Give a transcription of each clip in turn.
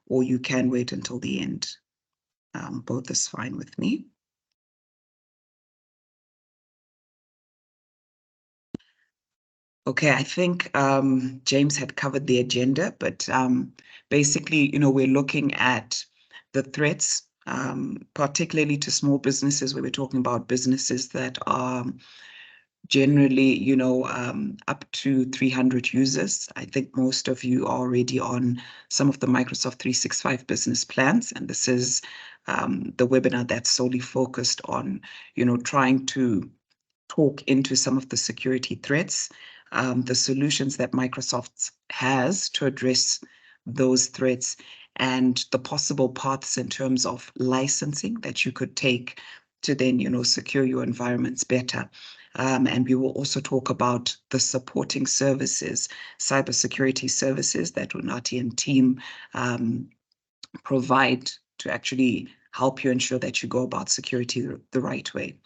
or you can wait until the end. Both is fine with me. Okay, I think James had covered the agenda, but basically, we're looking at the threats, particularly to small businesses, where we're talking about businesses that are generally, up to 300 users. I think most of you are already on some of the Microsoft 365 business plans, and this is the webinar that's solely focused on, trying to talk into some of the security threats, the solutions that Microsoft has to address those threats, and the possible paths in terms of licensing that you could take to then, secure your environments better. And we will also talk about the supporting services, cybersecurity services that Unati and team provide to actually help you ensure that you go about security the right way.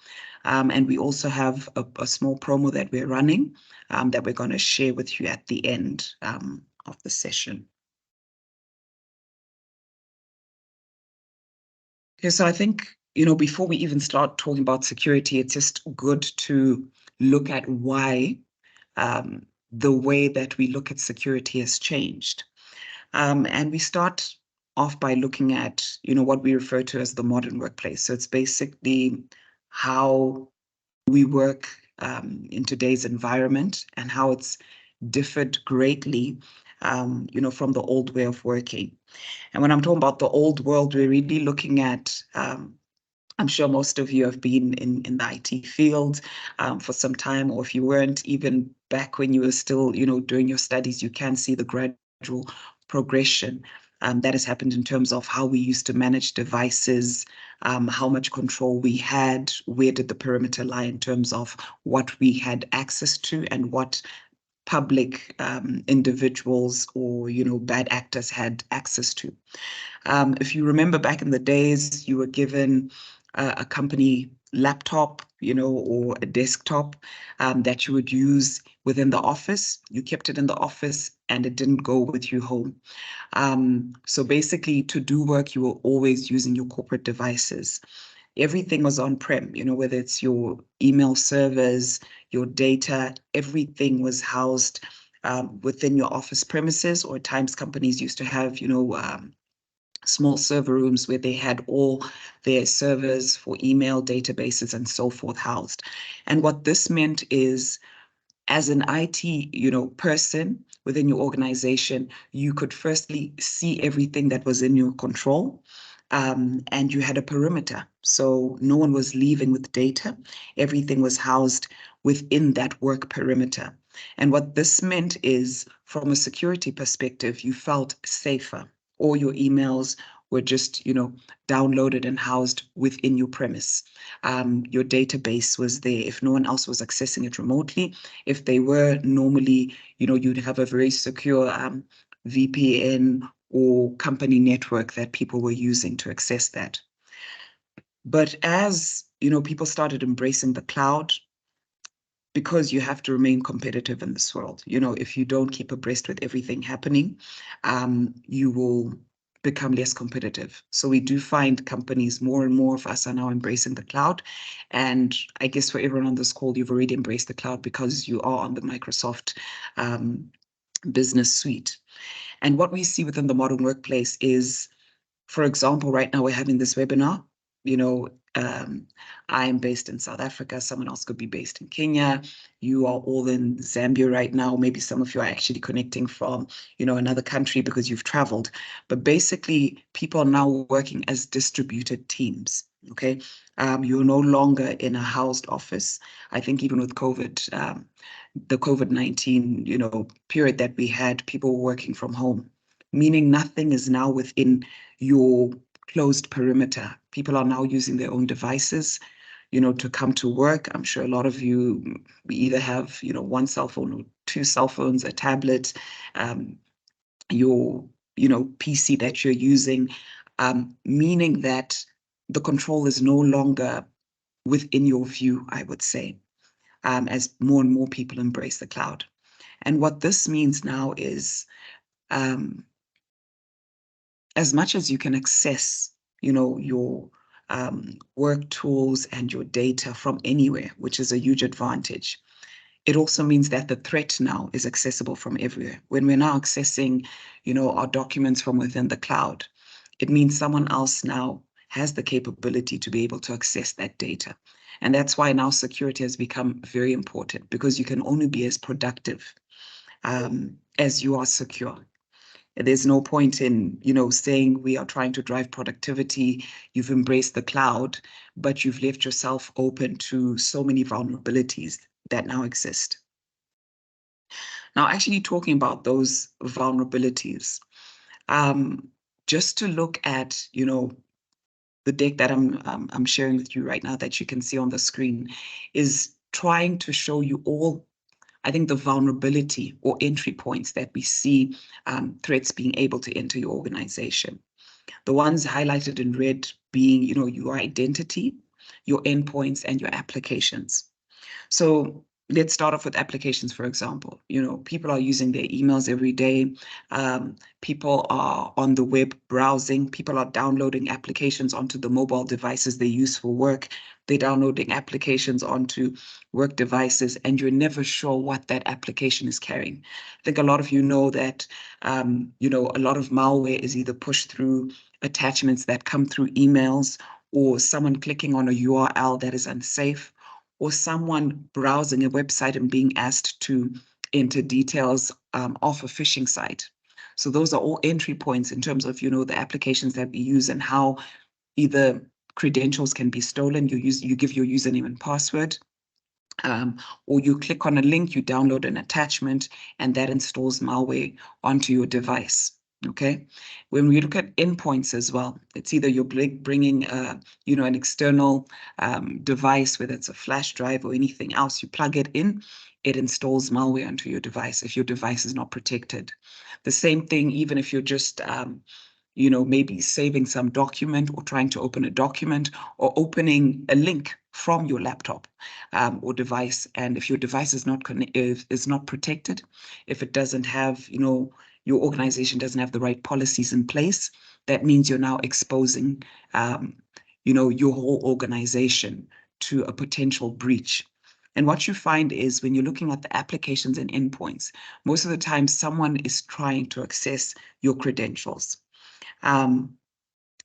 And we also have a small promo that we're running that we're going to share with you at the end of the session. Okay, so I think, before we even start talking about security, it's just good to look at why the way that we look at security has changed. And we start off by looking at, what we refer to as the modern workplace. So it's basically how we work in today's environment and how it's differed greatly, from the old way of working. And when I'm talking about the old world, we're really looking at, I'm sure most of you have been in the IT field for some time, or if you weren't, even back when you were still, doing your studies, you can see the gradual progression that has happened in terms of how we used to manage devices, how much control we had, where did the perimeter lie in terms of what we had access to and what public individuals or, bad actors had access to. If you remember back in the days, you were given a company laptop, or a desktop that you would use within the office. You kept it in the office and it didn't go with you home. So basically, to do work, you were always using your corporate devices. Everything was on-prem, whether it's your email servers, your data, everything was housed within your office premises, or at times companies used to have, small server rooms where they had all their servers for email databases and so forth housed. And what this meant is, as an IT, person within your organization, you could firstly see everything that was in your control, and you had a perimeter. So no one was leaving with data. Everything was housed within that work perimeter. And what this meant is, from a security perspective, you felt safer. All your emails were just, downloaded and housed within your premise. Your database was there. If no one else was accessing it remotely, if they were, normally, you'd have a very secure VPN or company network that people were using to access that. But as, people started embracing the cloud, because you have to remain competitive in this world. If you don't keep abreast with everything happening, you will become less competitive. So we do find companies, more and more of us are now embracing the cloud. And I guess for everyone on this call, you've already embraced the cloud because you are on the Microsoft business suite. And what we see within the modern workplace is, for example, right now we're having this webinar. I'm based in South Africa. Someone else could be based in Kenya. You are all in Zambia right now. Maybe some of you are actually connecting from, another country because you've traveled. But basically, people are now working as distributed teams. Okay, you're no longer in a housed office. I think even with COVID, the COVID-19, period that we had, people were working from home, meaning nothing is now within your closed perimeter. People are now using their own devices, to come to work. I'm sure a lot of you, we either have, one cell phone or two cell phones, a tablet, your, PC that you're using, meaning that the control is no longer within your view, I would say, as more and more people embrace the cloud. And what this means now is, as much as you can access, your work tools and your data from anywhere, which is a huge advantage, it also means that the threat now is accessible from everywhere. When we're now accessing, our documents from within the cloud, it means someone else now has the capability to be able to access that data. And that's why now security has become very important, because you can only be as productive as you are secure. There's no point in, saying we are trying to drive productivity, you've embraced the cloud, but you've left yourself open to so many vulnerabilities that now exist. Now, actually talking about those vulnerabilities, just to look at, the deck that I'm sharing with you right now that you can see on the screen is trying to show you all, I think, the vulnerability or entry points that we see threats being able to enter your organization. The ones highlighted in red being, your identity, your endpoints, and your applications. So let's start off with applications, for example. People are using their emails every day. People are on the web browsing. People are downloading applications onto the mobile devices they use for work. They're downloading applications onto work devices, and you're never sure what that application is carrying. I think a lot of you know that, a lot of malware is either pushed through attachments that come through emails, or someone clicking on a URL that is unsafe, or someone browsing a website and being asked to enter details of a phishing site. So those are all entry points in terms of, the applications that we use and how either credentials can be stolen. You give your username and password, or you click on a link, you download an attachment, and that installs malware onto your device. Okay, when we look at endpoints as well, it's either you're bringing, an external device, whether it's a flash drive or anything else, you plug it in, it installs malware onto your device if your device is not protected. The same thing, even if you're just maybe saving some document or trying to open a document or opening a link from your laptop or device. And if your device is not protected, if it doesn't have, your organization doesn't have the right policies in place, that means you're now exposing, your whole organization to a potential breach. And what you find is when you're looking at the applications and endpoints, most of the time someone is trying to access your credentials. And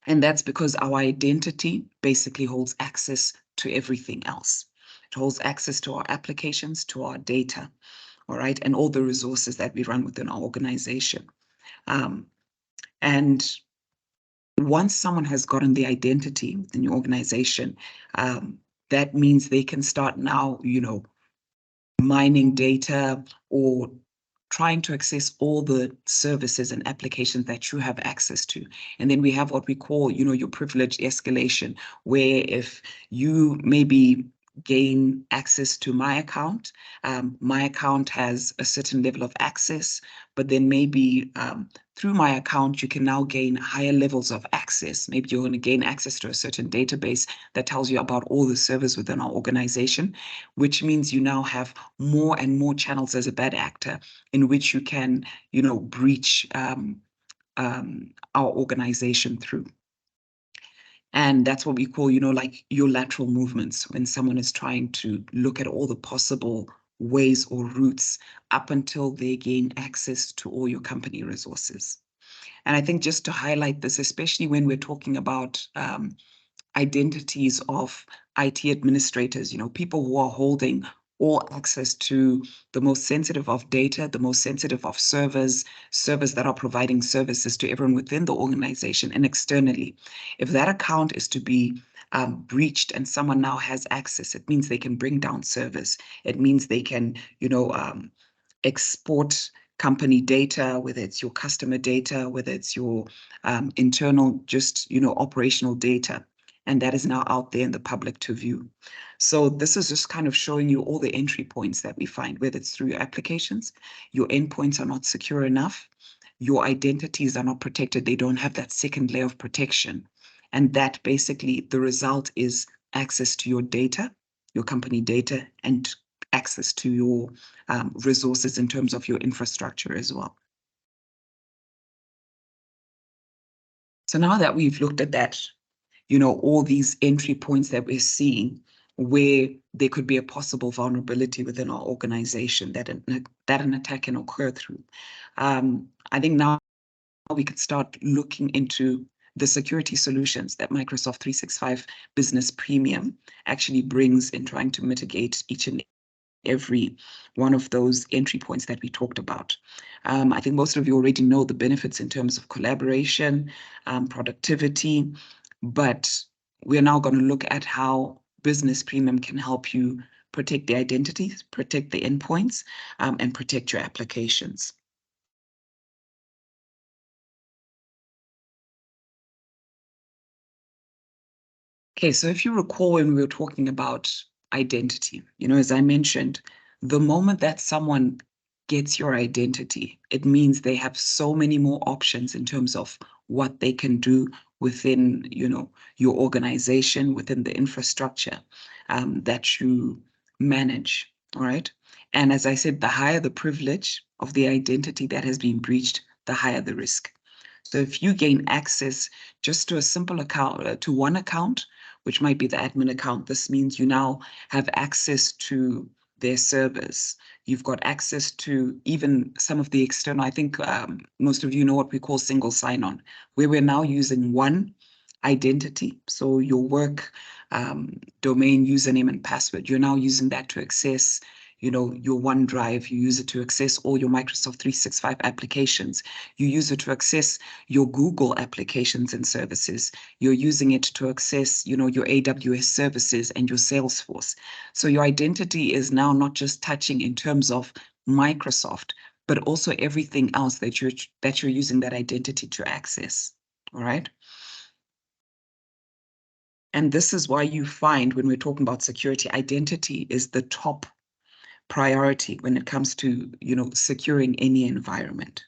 that's because our identity basically holds access to everything else. It holds access to our applications, to our data, all right, and all the resources that we run within our organization. And once someone has gotten the identity within your organization, that means they can start now, mining data or trying to access all the services and applications that you have access to. And then we have what we call, your privilege escalation, where if you maybe gain access to my account has a certain level of access, but then maybe through my account, you can now gain higher levels of access. Maybe you're going to gain access to a certain database that tells you about all the servers within our organization, which means you now have more and more channels as a bad actor in which you can, breach our organization through. And that's what we call, like your lateral movements, when someone is trying to look at all the possible ways or routes up until they gain access to all your company resources. And I think just to highlight this, especially when we're talking about identities of IT administrators, people who are holding all access to the most sensitive of data, the most sensitive of servers that are providing services to everyone within the organization and externally. If that account is to be breached and someone now has access, it means they can bring down servers. It means they can, export company data, whether it's your customer data, whether it's your internal, just, operational data. And that is now out there in the public to view. So this is just kind of showing you all the entry points that we find, whether it's through your applications, your endpoints are not secure enough, your identities are not protected, they don't have that second layer of protection. And that basically the result is access to your data, your company data, and access to your resources in terms of your infrastructure as well. So now that we've looked at that, all these entry points that we're seeing where there could be a possible vulnerability within our organization that an attack can occur through. I think now we could start looking into the security solutions that Microsoft 365 Business Premium actually brings in trying to mitigate each and every one of those entry points that we talked about. I think most of you already know the benefits in terms of collaboration, productivity, but we're now going to look at how Business Premium can help you protect the identities, protect the endpoints, and protect your applications. Okay, so if you recall when we were talking about identity, as I mentioned, the moment that someone gets your identity, it means they have so many more options in terms of what they can do within, your organization, within the infrastructure that you manage, all right? And as I said, the higher the privilege of the identity that has been breached, the higher the risk. So if you gain access just to a simple account, to one account, which might be the admin account, this means you now have access to their servers. You've got access to even some of the external, I think most of you know what we call single sign-on, where we're now using one identity. So your work domain, username, and password, you're now using that to access your OneDrive, you use it to access all your Microsoft 365 applications. You use it to access your Google applications and services. You're using it to access, your AWS services and your Salesforce. So your identity is now not just touching in terms of Microsoft, but also everything else that you're using that identity to access. All right. And this is why you find when we're talking about security, identity is the top priority when it comes to, securing any environment.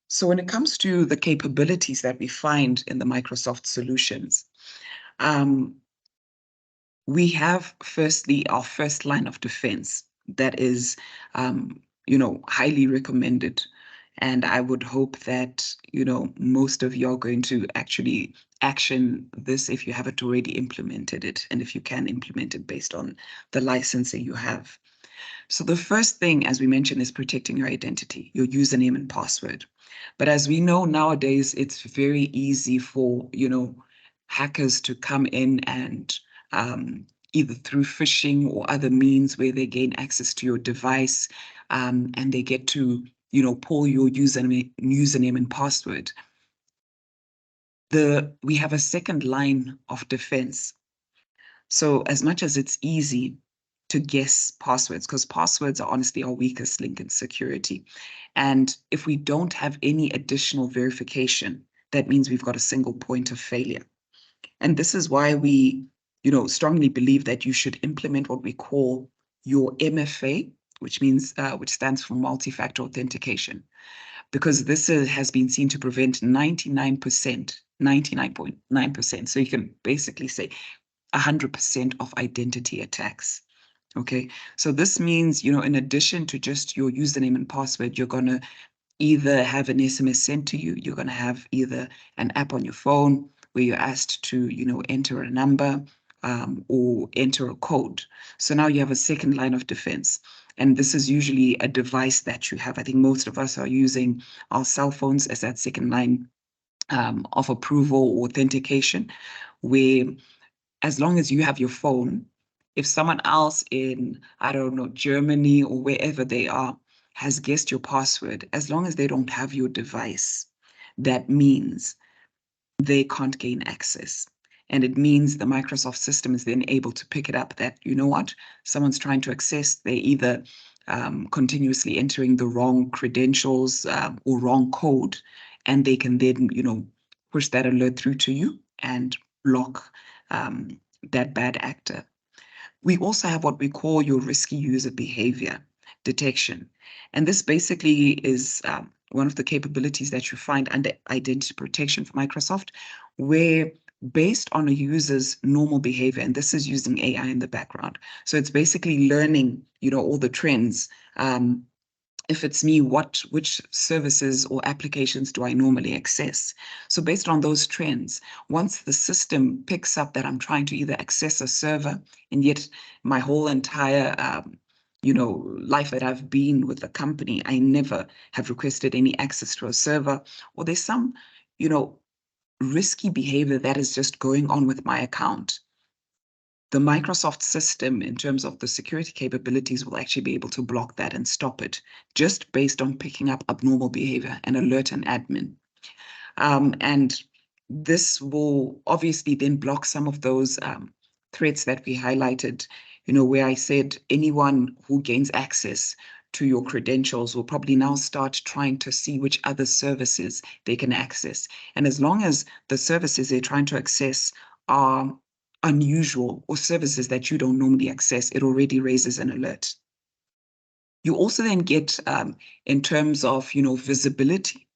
So when it comes to the capabilities that we find in the Microsoft solutions, we have firstly our first line of defense that is, highly recommended. And I would hope that, most of you are going to actually action this if you haven't already implemented it, and if you can implement it based on the licensing you have. So the first thing, as we mentioned, is protecting your identity, your username and password. But as we know nowadays, it's very easy for, hackers to come in and either through phishing or other means where they gain access to your device and they get to, pull your username and password. We have a second line of defense. So as much as it's easy to guess passwords, because passwords are honestly our weakest link in security. And if we don't have any additional verification, that means we've got a single point of failure. And this is why we, strongly believe that you should implement what we call your MFA, which stands for multi-factor authentication, because this has been seen to prevent 99.9%. So you can basically say 100% of identity attacks. Okay, so this means, in addition to just your username and password, you're going to either have an SMS sent to you, you're going to have either an app on your phone where you're asked to, enter a number or enter a code. So now you have a second line of defense. And this is usually a device that you have. I think most of us are using our cell phones as that second line of approval or authentication, where as long as you have your phone, if someone else in, I don't know, Germany or wherever they are has guessed your password, as long as they don't have your device, that means they can't gain access. And it means the Microsoft system is then able to pick it up that, someone's trying to access, they're either continuously entering the wrong credentials or wrong code, and they can then, push that alert through to you and block that bad actor. We also have what we call your risky user behavior detection. And this basically is one of the capabilities that you find under identity protection for Microsoft, where based on a user's normal behavior, and this is using AI in the background. So it's basically learning, all the trends if it's me, which services or applications do I normally access? So based on those trends, once the system picks up that I'm trying to either access a server, and yet my whole entire life that I've been with the company, I never have requested any access to a server, or there's some, risky behavior that is just going on with my account. The Microsoft system, in terms of the security capabilities, will actually be able to block that and stop it just based on picking up abnormal behavior and alert an admin. And this will obviously then block some of those threats that we highlighted, where I said anyone who gains access to your credentials will probably now start trying to see which other services they can access. And as long as the services they're trying to access are unusual or services that you don't normally access, it already raises an alert. You also then get, in terms of, visibility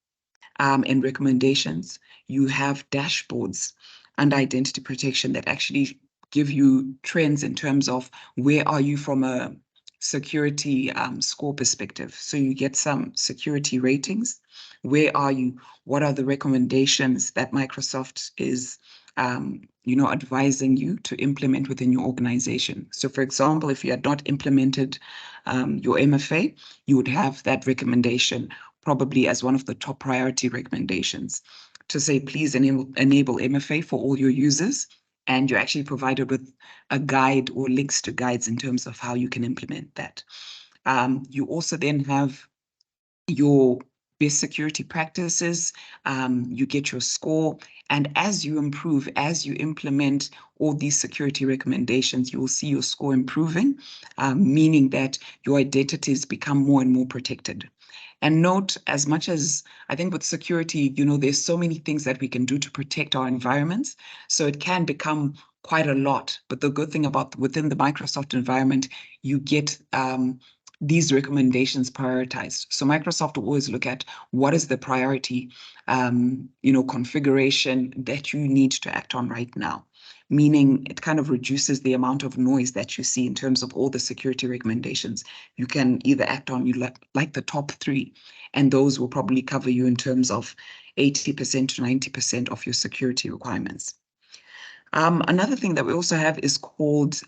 and recommendations, you have dashboards and identity protection that actually give you trends in terms of where are you from a security score perspective. So you get some security ratings. Where are you? What are the recommendations that Microsoft is advising you to implement within your organization? So for example, if you had not implemented your MFA, you would have that recommendation probably as one of the top priority recommendations to say, please enable MFA for all your users. And you're actually provided with a guide or links to guides in terms of how you can implement that. You also then have your best security practices, you get your score, and as you improve, as you implement all these security recommendations, you will see your score improving, meaning that your identities become more and more protected. And note, as much as I think with security, there's so many things that we can do to protect our environments. So it can become quite a lot. But the good thing about within the Microsoft environment, you get these recommendations prioritized. So Microsoft will always look at what is the priority, configuration that you need to act on right now. Meaning it kind of reduces the amount of noise that you see in terms of all the security recommendations. You can either act on like the top 3, and those will probably cover you in terms of 80% to 90% of your security requirements. Another thing that we also have is called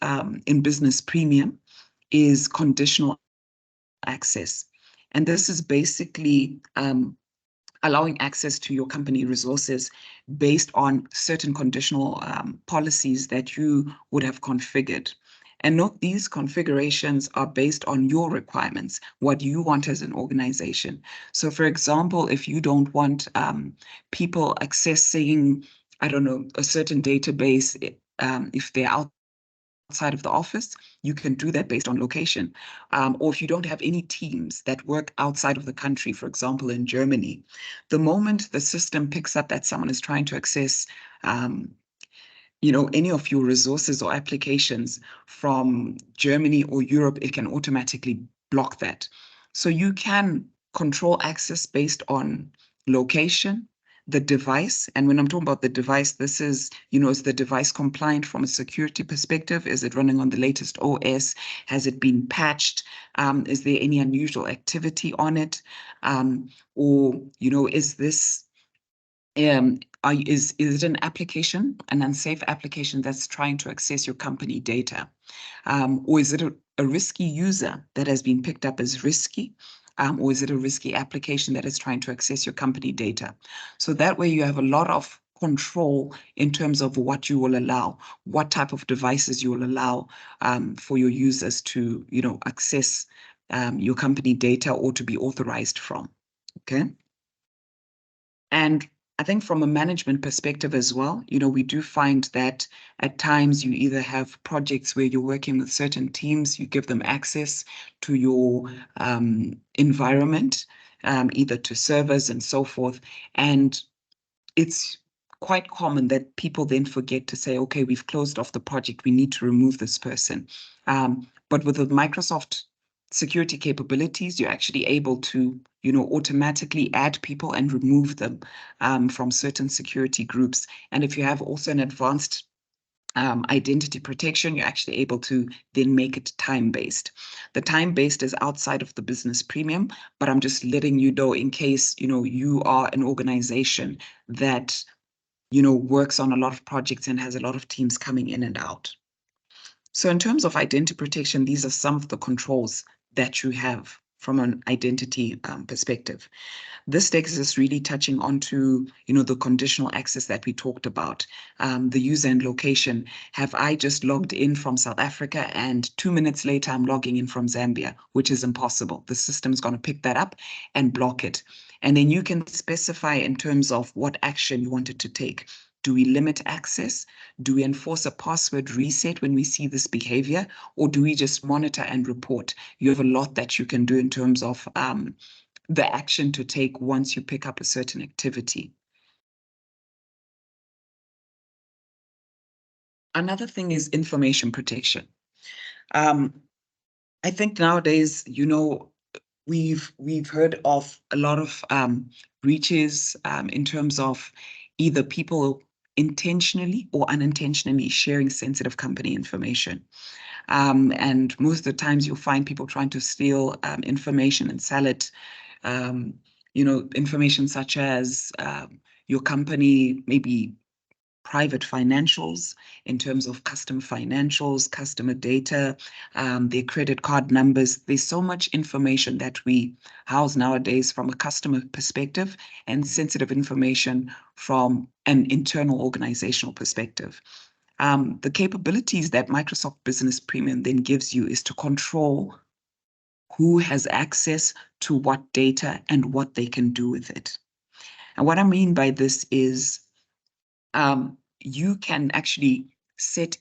in business premium is conditional access. And this is basically allowing access to your company resources based on certain conditional policies that you would have configured. And note these configurations are based on your requirements, what you want as an organization. So for example, if you don't want people accessing, I don't know, a certain database, if they're outside of the office, you can do that based on location. Or if you don't have any teams that work outside of the country, for example, in Germany, the moment the system picks up that someone is trying to access any of your resources or applications from Germany or Europe, it can automatically block that. So you can control access based on location, the device. And when I'm talking about the device, this is, is the device compliant from a security perspective? Is it running on the latest OS? Has it been patched? Is there any unusual activity on it? Or, is this, is it an application, an unsafe application that's trying to access your company data? Or is it a risky user that has been picked up as risky? Or is it a risky application that is trying to access your company data? So that way you have a lot of control in terms of what you will allow, what type of devices you will allow for your users to, access your company data or to be authorized from, okay? And I think from a management perspective as well, we do find that at times you either have projects where you're working with certain teams, you give them access to your environment, either to servers and so forth. And it's quite common that people then forget to say, okay, we've closed off the project, we need to remove this person. But with the Microsoft security capabilities, you're actually able to, automatically add people and remove them from certain security groups. And if you have also an advanced identity protection, you're actually able to then make it time-based. The time-based is outside of the business premium, but I'm just letting you know in case, you are an organization that, works on a lot of projects and has a lot of teams coming in and out. So in terms of identity protection, these are some of the controls that you have from an identity perspective. This text is really touching onto, the conditional access that we talked about, the user and location. Have I just logged in from South Africa and 2 minutes later I'm logging in from Zambia, which is impossible. The system is going to pick that up and block it. And then you can specify in terms of what action you wanted to take. Do we limit access? Do we enforce a password reset when we see this behavior? Or do we just monitor and report? You have a lot that you can do in terms of the action to take once you pick up a certain activity. Another thing is information protection. I think nowadays, we've heard of a lot of breaches in terms of either people intentionally or unintentionally sharing sensitive company information. And most of the times you'll find people trying to steal information and sell it. Information such as your company, maybe private financials in terms of customer financials, customer data, their credit card numbers. There's so much information that we house nowadays from a customer perspective and sensitive information from an internal organizational perspective. The capabilities that Microsoft Business Premium then gives you is to control who has access to what data and what they can do with it. And what I mean by this is you can actually set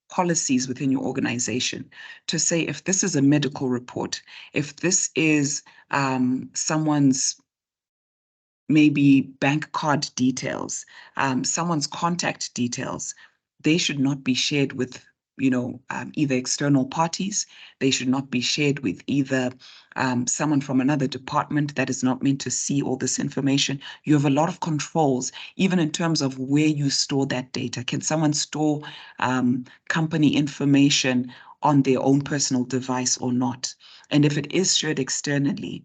policies within your organization to say, if this is a medical report, if this is someone's maybe bank card details, someone's contact details, they should not be shared with either external parties. They should not be shared with either someone from another department that is not meant to see all this information. You have a lot of controls, even in terms of where you store that data. Can someone store company information on their own personal device or not? And if it is shared externally,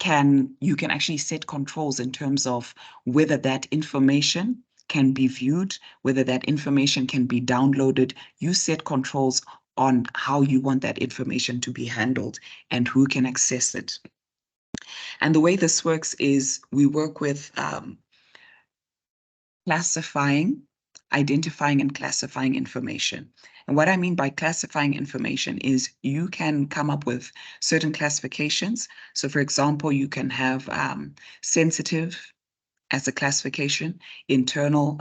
you can actually set controls in terms of whether that information can be viewed, whether that information can be downloaded. You set controls on how you want that information to be handled and who can access it. And the way this works is we work with identifying and classifying information. And what I mean by classifying information is you can come up with certain classifications. So for example, you can have sensitive as a classification, internal,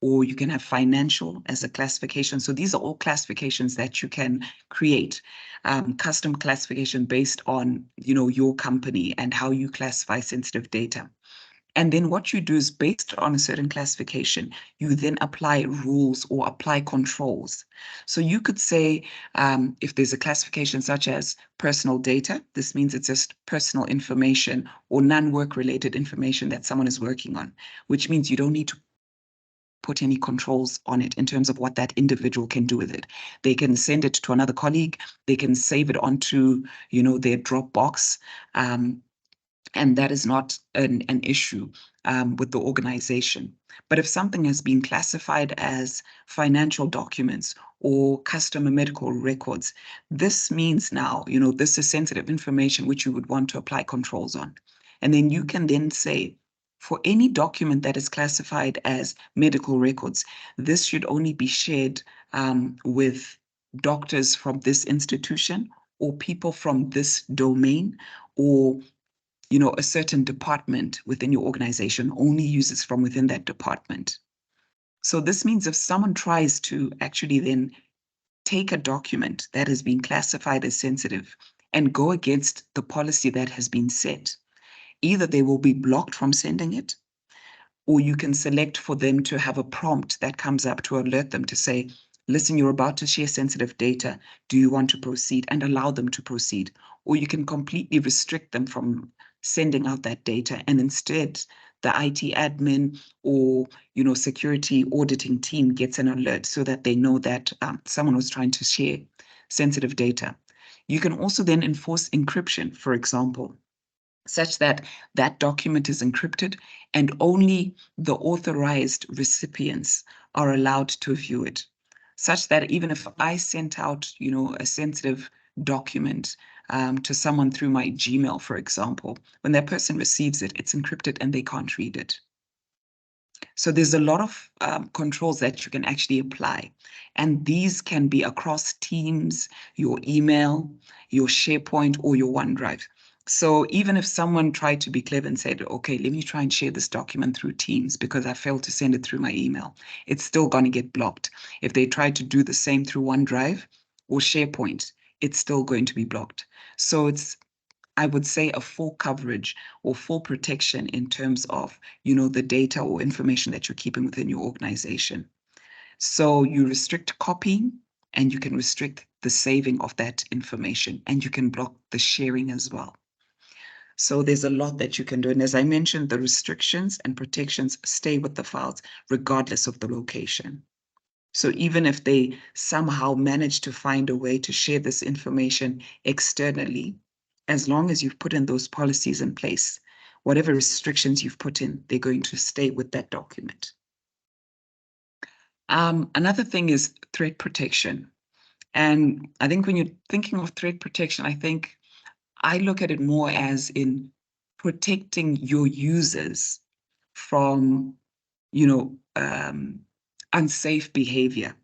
or you can have financial as a classification. So these are all classifications that you can create, custom classification based on, your company and how you classify sensitive data. And then what you do is, based on a certain classification, you then apply rules or apply controls. So you could say, if there's a classification such as personal data, this means it's just personal information or non-work related information that someone is working on, which means you don't need to put any controls on it in terms of what that individual can do with it. They can send it to another colleague, they can save it onto, their Dropbox, and that is not an issue with the organization. But if something has been classified as financial documents or customer medical records, this means now, this is sensitive information which you would want to apply controls on. And then you can then say, for any document that is classified as medical records, this should only be shared with doctors from this institution or people from this domain, or a certain department within your organization only uses from within that department. So this means if someone tries to actually then take a document that has been classified as sensitive and go against the policy that has been set, either they will be blocked from sending it, or you can select for them to have a prompt that comes up to alert them to say, listen, you're about to share sensitive data. Do you want to proceed? And allow them to proceed. Or you can completely restrict them from sending out that data and instead the IT admin or, security auditing team gets an alert so that they know that someone was trying to share sensitive data. You can also then enforce encryption, for example, such that that document is encrypted and only the authorized recipients are allowed to view it, such that even if I sent out, a sensitive document to someone through my Gmail, for example, when that person receives it, it's encrypted and they can't read it. So there's a lot of controls that you can actually apply. And these can be across Teams, your email, your SharePoint, or your OneDrive. So even if someone tried to be clever and said, okay, let me try and share this document through Teams because I failed to send it through my email, it's still going to get blocked. If they try to do the same through OneDrive or SharePoint, it's still going to be blocked. So it's, I would say, a full coverage or full protection in terms of, the data or information that you're keeping within your organization. So you restrict copying and you can restrict the saving of that information, and you can block the sharing as well. So there's a lot that you can do. And as I mentioned, the restrictions and protections stay with the files regardless of the location. So even if they somehow manage to find a way to share this information externally, as long as you've put in those policies in place, whatever restrictions you've put in, they're going to stay with that document. Another thing is threat protection. And I think when you're thinking of threat protection, I look at it more as in protecting your users from, unsafe behavior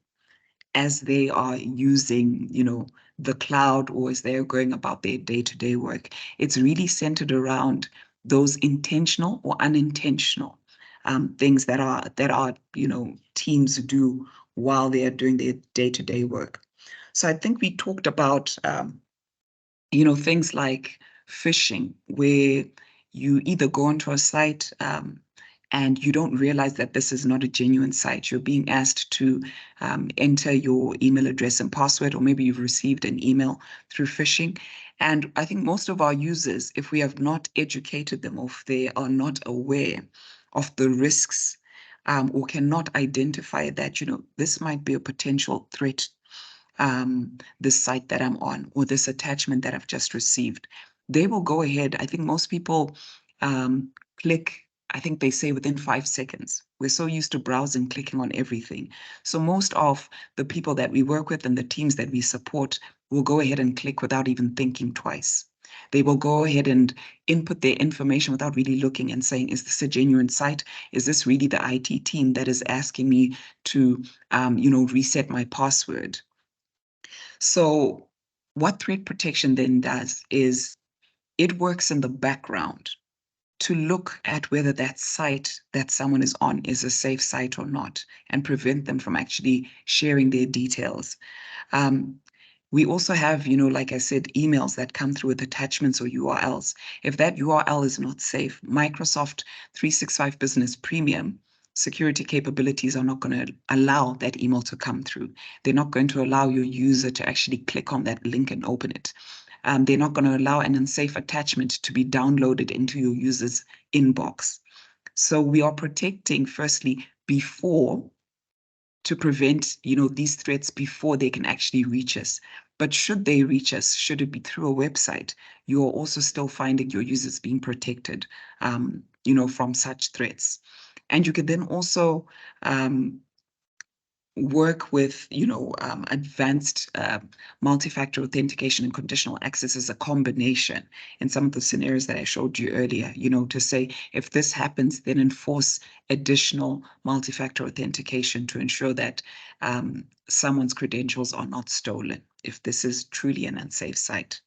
as they are using, the cloud, or as they're going about their day-to-day work. It's really centered around those intentional or unintentional things that are teams do while they are doing their day-to-day work. So I think we talked about things like phishing, where you either go onto a site and you don't realize that this is not a genuine site. You're being asked to enter your email address and password, or maybe you've received an email through phishing. And I think most of our users, if we have not educated them, or if they are not aware of the risks or cannot identify that, this might be a potential threat, this site that I'm on, or this attachment that I've just received, they will go ahead. I think most people click, I think they say within 5 seconds. We're so used to browsing, clicking on everything. So most of the people that we work with and the teams that we support will go ahead and click without even thinking twice. They will go ahead and input their information without really looking and saying, is this a genuine site? Is this really the IT team that is asking me to, reset my password? So what threat protection then does is it works in the background to look at whether that site that someone is on is a safe site or not, and prevent them from actually sharing their details. We also have, like I said, emails that come through with attachments or URLs. If that URL is not safe, Microsoft 365 Business Premium security capabilities are not going to allow that email to come through. They're not going to allow your user to actually click on that link and open it. They're not going to allow an unsafe attachment to be downloaded into your user's inbox. So we are protecting, firstly, before, to prevent, these threats before they can actually reach us. But should they reach us, should it be through a website, you are also still finding your users being protected, from such threats. And you can then also work with, advanced multi-factor authentication and conditional access as a combination in some of the scenarios that I showed you earlier, to say, if this happens, then enforce additional multi-factor authentication to ensure that someone's credentials are not stolen if this is truly an unsafe site.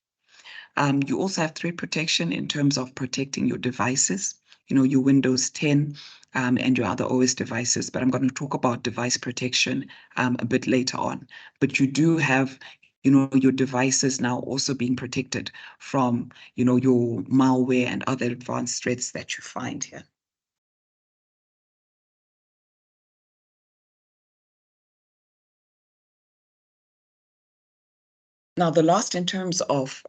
You also have threat protection in terms of protecting your devices, your Windows 10 and your other OS devices. But I'm going to talk about device protection a bit later on. But you do have, your devices now also being protected from, your malware and other advanced threats that you find here. Now, the last in terms of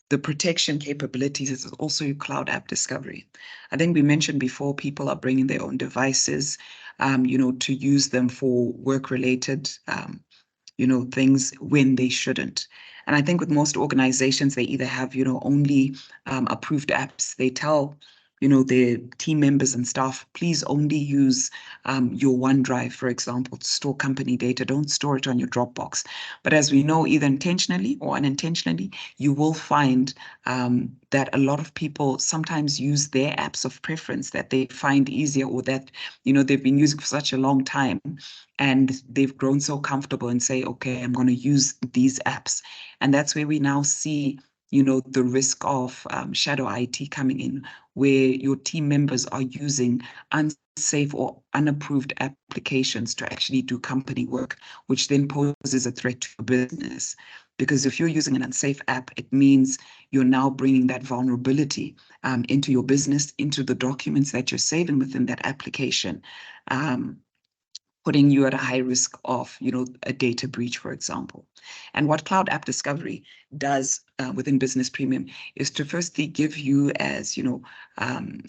the protection capabilities is also your cloud app discovery. I think we mentioned before, people are bringing their own devices, to use them for work-related, things when they shouldn't. And I think with most organizations, they either have, only approved apps. They tell, their team members and staff, please only use your OneDrive, for example, to store company data. Don't store it on your Dropbox. But as we know, either intentionally or unintentionally, you will find that a lot of people sometimes use their apps of preference that they find easier, or that, they've been using for such a long time, and they've grown so comfortable and say, okay, I'm going to use these apps. And that's where we now see, the risk of shadow IT coming in, where your team members are using unsafe or unapproved applications to actually do company work, which then poses a threat to your business. Because if you're using an unsafe app, it means you're now bringing that vulnerability into your business, into the documents that you're saving within that application, putting you at a high risk of, a data breach, for example. And what Cloud App Discovery does within Business Premium is to firstly give you, as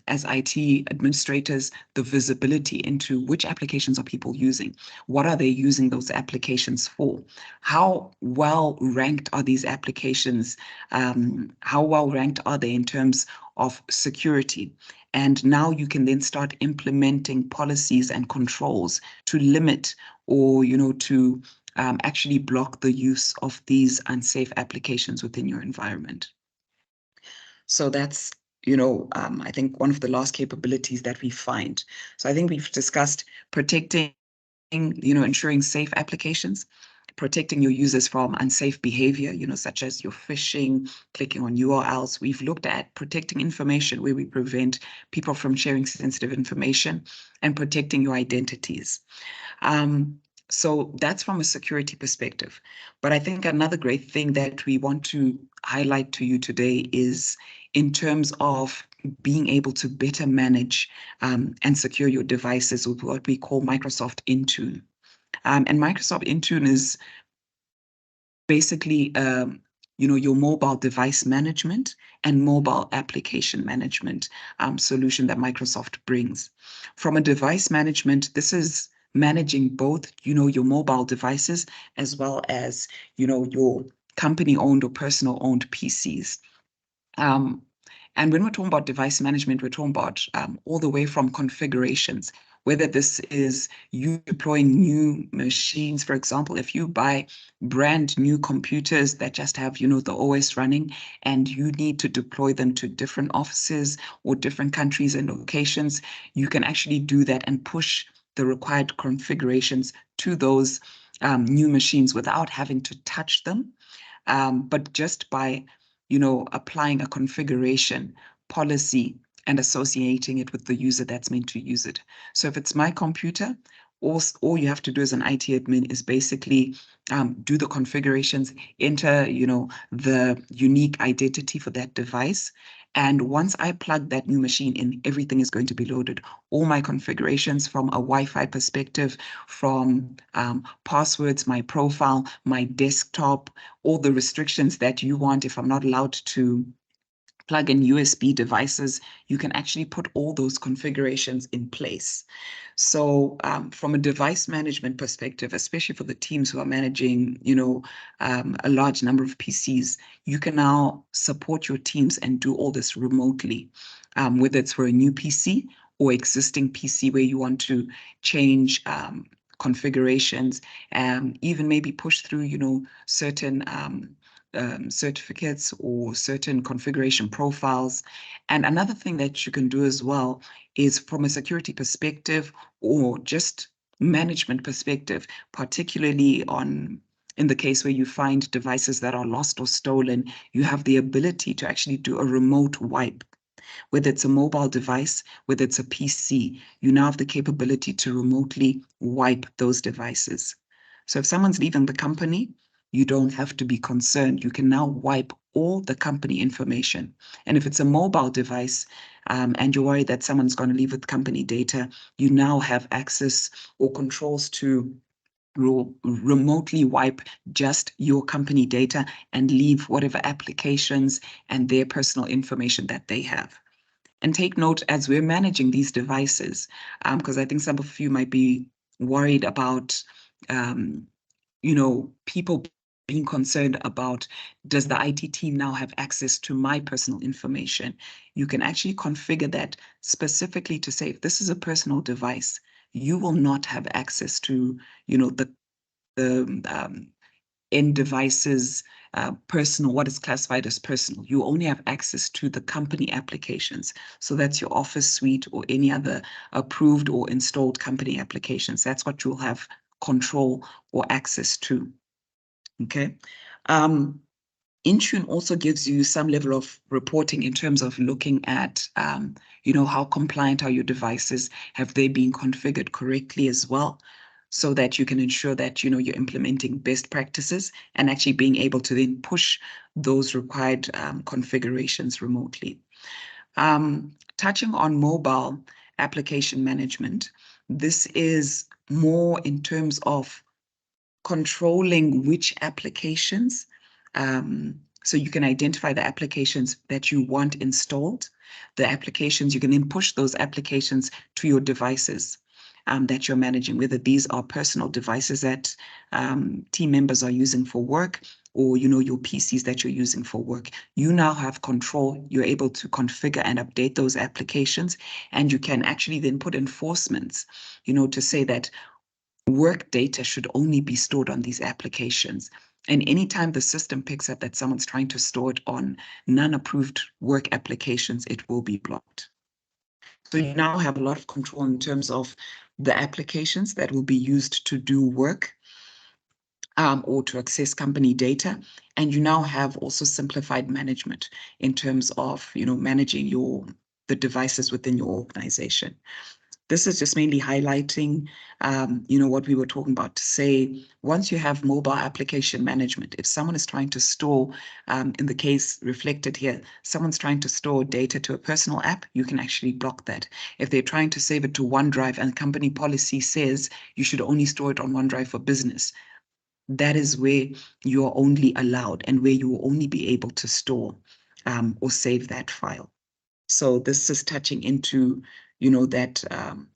as IT administrators, the visibility into which applications are people using, what are they using those applications for, how well ranked are these applications, how well ranked are they in terms of security. And now you can then start implementing policies and controls to limit, or, to actually block the use of these unsafe applications within your environment. So that's, I think one of the last capabilities that we find. So I think we've discussed protecting, ensuring safe applications, protecting your users from unsafe behavior, such as your phishing, clicking on URLs. We've looked at protecting information, where we prevent people from sharing sensitive information, and protecting your identities. So that's from a security perspective. But I think another great thing that we want to highlight to you today is in terms of being able to better manage and secure your devices with what we call Microsoft Intune. And Microsoft Intune is basically, your mobile device management and mobile application management solution that Microsoft brings. From a device management, this is managing both, your mobile devices as well as, your company-owned or personal-owned PCs. And when we're talking about device management, we're talking about all the way from configurations, whether this is you deploying new machines. For example, if you buy brand new computers that just have, the OS running, and you need to deploy them to different offices or different countries and locations, you can actually do that and push the required configurations to those new machines without having to touch them, but just by applying a configuration policy and associating it with the user that's meant to use it. So if it's my computer, all you have to do as an IT admin is basically do the configurations, enter, the unique identity for that device. And once I plug that new machine in, everything is going to be loaded. All my configurations from a Wi-Fi perspective, from passwords, my profile, my desktop, all the restrictions that you want. If I'm not allowed to plug in USB devices, you can actually put all those configurations in place. So from a device management perspective, especially for the teams who are managing, a large number of PCs, you can now support your teams and do all this remotely, whether it's for a new PC or existing PC where you want to change configurations, even maybe push through, certain certificates or certain configuration profiles. And another thing that you can do as well is from a security perspective or just management perspective, particularly in the case where you find devices that are lost or stolen, you have the ability to actually do a remote wipe. Whether it's a mobile device, whether it's a PC, you now have the capability to remotely wipe those devices. So if someone's leaving the company, you don't have to be concerned. You can now wipe all the company information. And if it's a mobile device and you're worried that someone's going to leave with company data, you now have access or controls to remotely wipe just your company data and leave whatever applications and their personal information that they have. And take note as we're managing these devices, because I think some of you might be worried about, people being concerned about, does the IT team now have access to my personal information? You can actually configure that specifically to say, if this is a personal device, you will not have access to, the end devices, personal, what is classified as personal. You only have access to the company applications. So that's your Office suite or any other approved or installed company applications. That's what you'll have control or access to. Okay. Intune also gives you some level of reporting in terms of looking at, how compliant are your devices? Have they been configured correctly as well? So that you can ensure that, you're implementing best practices and actually being able to then push those required configurations remotely. Touching on mobile application management, this is more in terms of controlling which applications. So you can identify the applications that you want installed, the applications, you can then push those applications to your devices that you're managing, whether these are personal devices that team members are using for work, or your PCs that you're using for work. You now have control. You're able to configure and update those applications, and you can actually then put enforcements, to say that work data should only be stored on these applications. And anytime the system picks up that someone's trying to store it on non-approved work applications, it will be blocked. So you now have a lot of control in terms of the applications that will be used to do work or to access company data. And you now have also simplified management in terms of, managing the devices within your organization. This is just mainly highlighting, what we were talking about, to say, once you have mobile application management, if someone is trying to store, in the case reflected here, someone's trying to store data to a personal app, you can actually block that. If they're trying to save it to OneDrive and company policy says you should only store it on OneDrive for business, that is where you're only allowed and where you will only be able to store or save that file. So this is touching into, that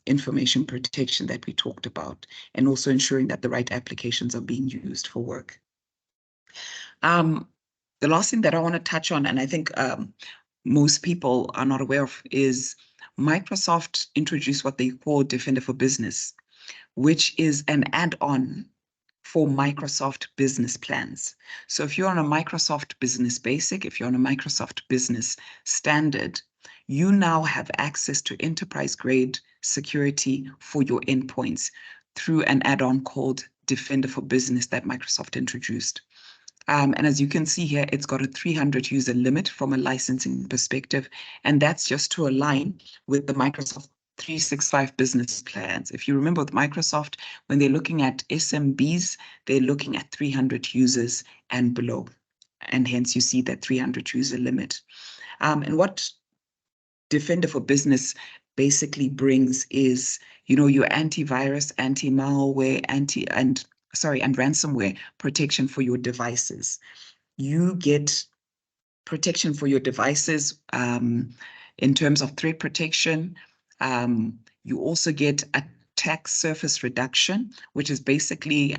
information protection that we talked about, and also ensuring that the right applications are being used for work. The last thing that I want to touch on, and I think most people are not aware of, is Microsoft introduced what they call Defender for Business, which is an add-on for Microsoft Business Plans. So if you're on a Microsoft Business Basic, if you're on a Microsoft Business Standard, you now have access to enterprise-grade security for your endpoints through an add-on called Defender for Business that Microsoft introduced. And as you can see here, it's got a 300 user limit from a licensing perspective, and that's just to align with the Microsoft 365 business plans. If you remember with Microsoft, when they're looking at SMBs, they're looking at 300 users and below. And hence you see that 300 user limit. And what Defender for Business basically brings is, your antivirus, anti-malware, and ransomware protection for your devices. You get protection for your devices in terms of threat protection. You also get attack surface reduction, which is basically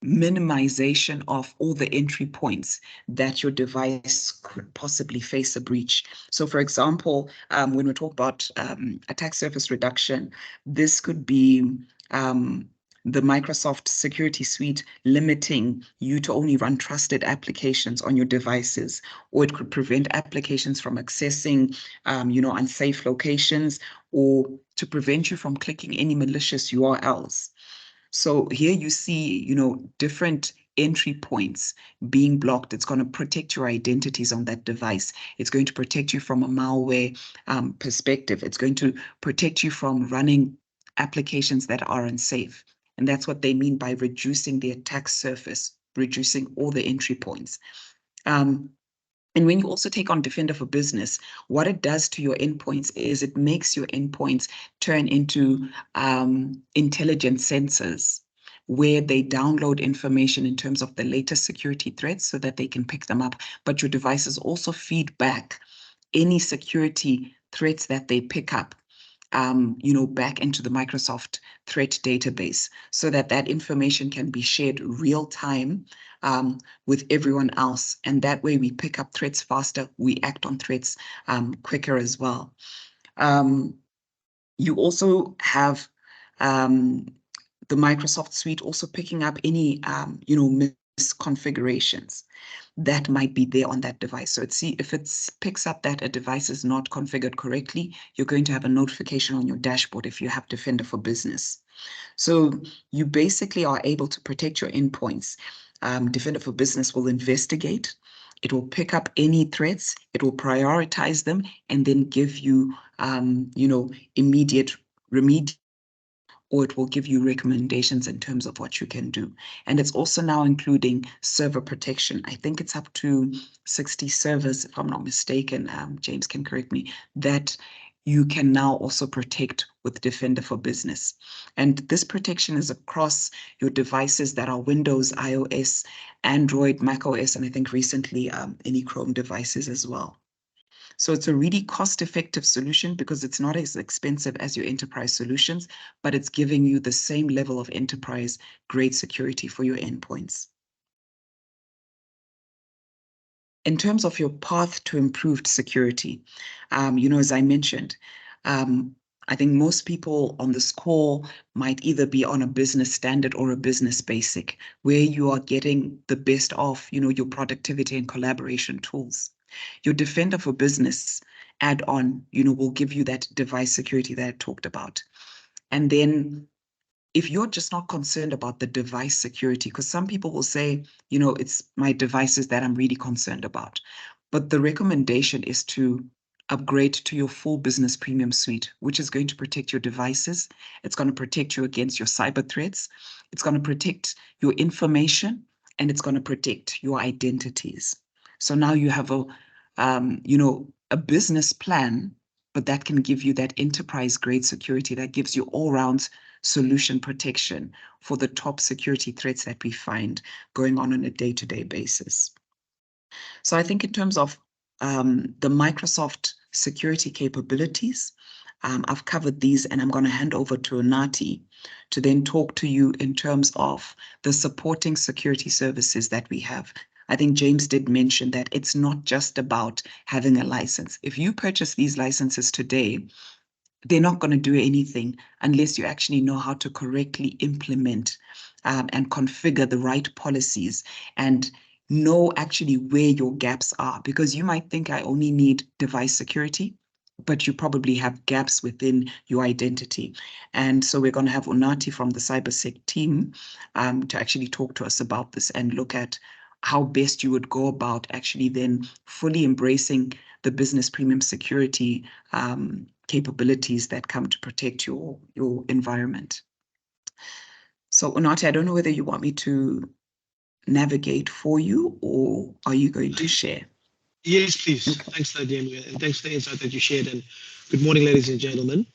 minimization of all the entry points that your device could possibly face a breach. So for example, when we talk about attack surface reduction, this could be the Microsoft Security Suite limiting you to only run trusted applications on your devices, or it could prevent applications from accessing, unsafe locations, or to prevent you from clicking any malicious URLs. So here you see, different entry points being blocked. It's going to protect your identities on that device. It's going to protect you from a malware perspective. It's going to protect you from running applications that are unsafe. And that's what they mean by reducing the attack surface, reducing all the entry points. And when you also take on Defender for Business, what it does to your endpoints is it makes your endpoints turn into intelligent sensors, where they download information in terms of the latest security threats so that they can pick them up. But your devices also feed back any security threats that they pick up, back into the Microsoft threat database so that that information can be shared real time with everyone else. And that way we pick up threats faster, we act on threats quicker as well. You also have the Microsoft suite also picking up any, misconfigurations that might be there on that device. So if it picks up that a device is not configured correctly, you're going to have a notification on your dashboard if you have Defender for Business. So you basically are able to protect your endpoints. Defender for Business will investigate. It will pick up any threats. It will prioritize them and then give you, immediate remediation, or it will give you recommendations in terms of what you can do. And it's also now including server protection. I think it's up to 60 servers, if I'm not mistaken, James can correct me, that you can now also protect with Defender for Business. And this protection is across your devices that are Windows, iOS, Android, macOS, and I think recently any Chrome devices as well. So it's a really cost-effective solution because it's not as expensive as your enterprise solutions, but it's giving you the same level of enterprise-grade security for your endpoints. In terms of your path to improved security, as I mentioned, I think most people on this call might either be on a business standard or a business basic, where you are getting the best of, your productivity and collaboration tools. Your Defender for Business add-on, will give you that device security that I talked about. And then if you're just not concerned about the device security, because some people will say, it's my devices that I'm really concerned about. But the recommendation is to upgrade to your full business premium suite, which is going to protect your devices. It's going to protect you against your cyber threats. It's going to protect your information, and it's going to protect your identities. So now you have a business plan, but that can give you that enterprise grade security that gives you all-round solution protection for the top security threats that we find going on a day-to-day basis. So I think in terms of the Microsoft security capabilities, I've covered these, and I'm going to hand over to Unathi to then talk to you in terms of the supporting security services that we have. I think James did mention that it's not just about having a license. If you purchase these licenses today, they're not going to do anything unless you actually know how to correctly implement and configure the right policies and know actually where your gaps are. Because you might think I only need device security, but you probably have gaps within your identity. And so we're going to have Unathi from the CyberSec team to actually talk to us about this and look at how best you would go about actually then fully embracing the business premium security capabilities that come to protect your environment. So Unathi, I don't know whether you want me to navigate for you, or are you going to share? Yes, please. Okay. Thanks for that, Jamie, and thanks for the insight that you shared. And good morning, ladies and gentlemen.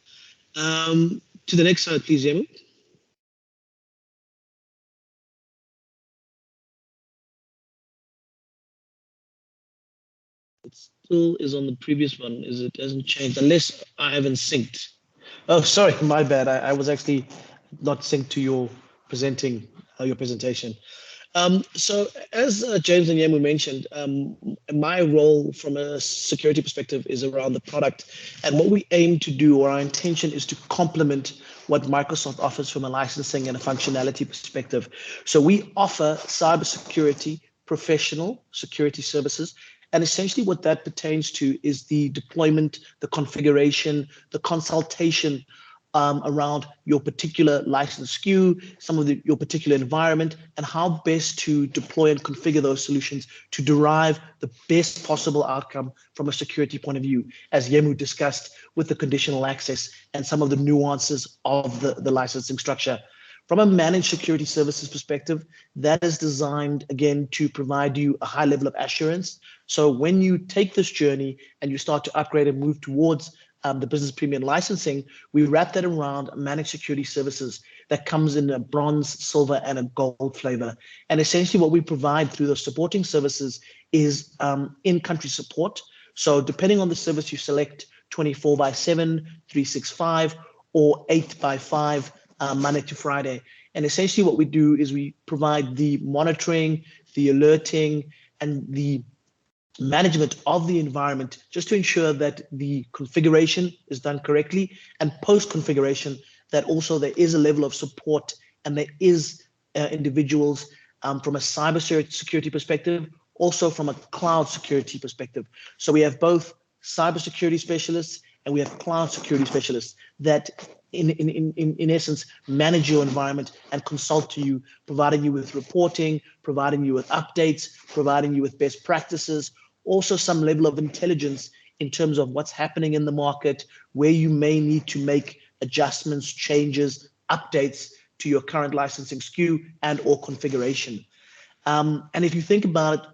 To the next slide, please, Jamie. It still is on the previous one. It hasn't changed unless I haven't synced. Oh, sorry, my bad. I was actually not synced to your presentation. So as James and Yemu mentioned, my role from a security perspective is around the product. And what we aim to do, or our intention, is to complement what Microsoft offers from a licensing and a functionality perspective. So we offer cybersecurity, professional security services. And essentially what that pertains to is the deployment, the configuration, the consultation around your particular license SKU, some of your particular environment, and how best to deploy and configure those solutions to derive the best possible outcome from a security point of view, as Yemu discussed with the conditional access and some of the nuances of the licensing structure. From a managed security services perspective, that is designed, again, to provide you a high level of assurance. So when you take this journey and you start to upgrade and move towards the business premium licensing, we wrap that around managed security services. that comes in a bronze, silver, and a gold flavor. And essentially what we provide through those supporting services is in-country support. So depending on the service you select, 24/7, 365, or 8/5, Monday to Friday. And essentially what we do is we provide the monitoring, the alerting, and the management of the environment just to ensure that the configuration is done correctly, and post-configuration that also there is a level of support and there is individuals from a cyber security perspective, also from a cloud security perspective. So we have both cybersecurity specialists and we have cloud security specialists that in essence manage your environment and consult to you, providing you with reporting, providing you with updates, providing you with best practices, also some level of intelligence in terms of what's happening in the market, where you may need to make adjustments, changes, updates to your current licensing SKU and or configuration. And if you think about it,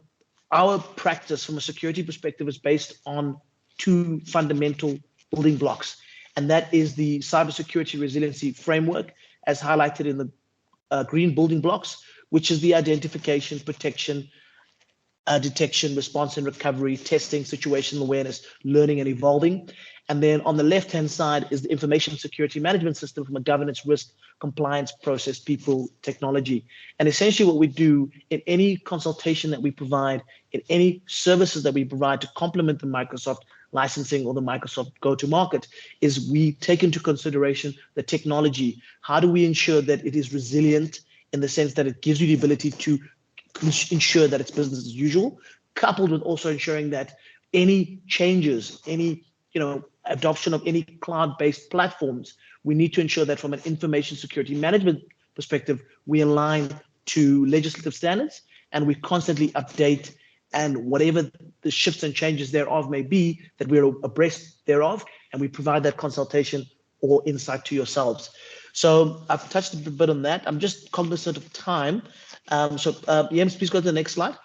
our practice from a security perspective is based on two fundamental building blocks, and that is the cybersecurity resiliency framework, as highlighted in the green building blocks, which is the identification, protection, detection, response and recovery, testing, situational awareness, learning and evolving. And then on the left-hand side is the information security management system from a governance, risk, compliance, process, people, technology. And essentially what we do in any consultation that we provide, in any services that we provide to complement the Microsoft licensing or the Microsoft go-to-market, is we take into consideration the technology. How do we ensure that it is resilient in the sense that it gives you the ability to ensure that it's business as usual, coupled with also ensuring that any changes, any adoption of any cloud-based platforms, we need to ensure that from an information security management perspective, we align to legislative standards and we constantly update, and whatever the shifts and changes thereof may be, that we're abreast thereof, and we provide that consultation or insight to yourselves. So I've touched a bit on that. I'm just cognizant of time. Jens, please go to the next slide.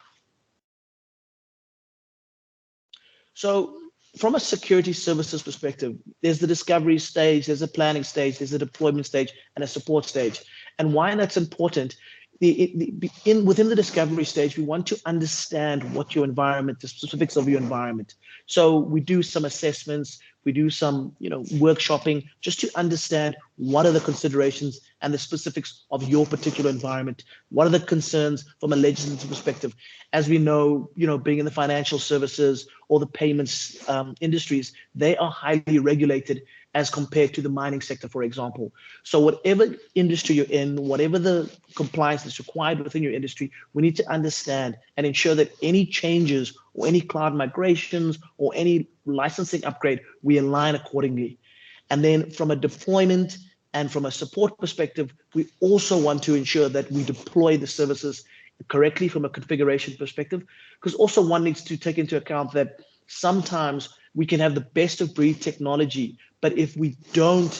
So from a security services perspective, there's the discovery stage, there's a planning stage, there's a deployment stage, and a support stage. And why that's important, within the discovery stage, we want to understand what your environment, the specifics of your environment. So we do some assessments, we do some workshopping just to understand what are the considerations and the specifics of your particular environment. What are the concerns from a legislative perspective? As we know, being in the financial services or the payments industries, they are highly regulated as compared to the mining sector, for example. So whatever industry you're in, whatever the compliance that's required within your industry, we need to understand and ensure that any changes or any cloud migrations or any licensing upgrade, we align accordingly. And then from a deployment and from a support perspective, we also want to ensure that we deploy the services correctly from a configuration perspective, because also one needs to take into account that sometimes we can have the best of breed technology, but if we don't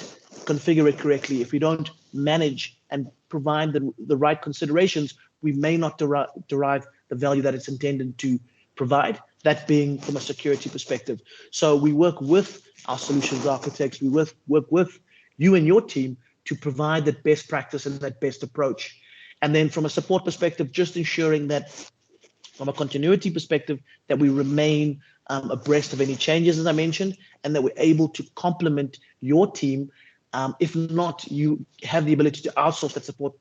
configure it correctly, if we don't manage and provide the right considerations, we may not derive the value that it's intended to provide, that being from a security perspective. So we work with our solutions architects, we work with you and your team to provide that best practice and that best approach. And then from a support perspective, just ensuring that from a continuity perspective, that we remain abreast of any changes, as I mentioned, and that we're able to complement your team. If not, you have the ability to outsource that support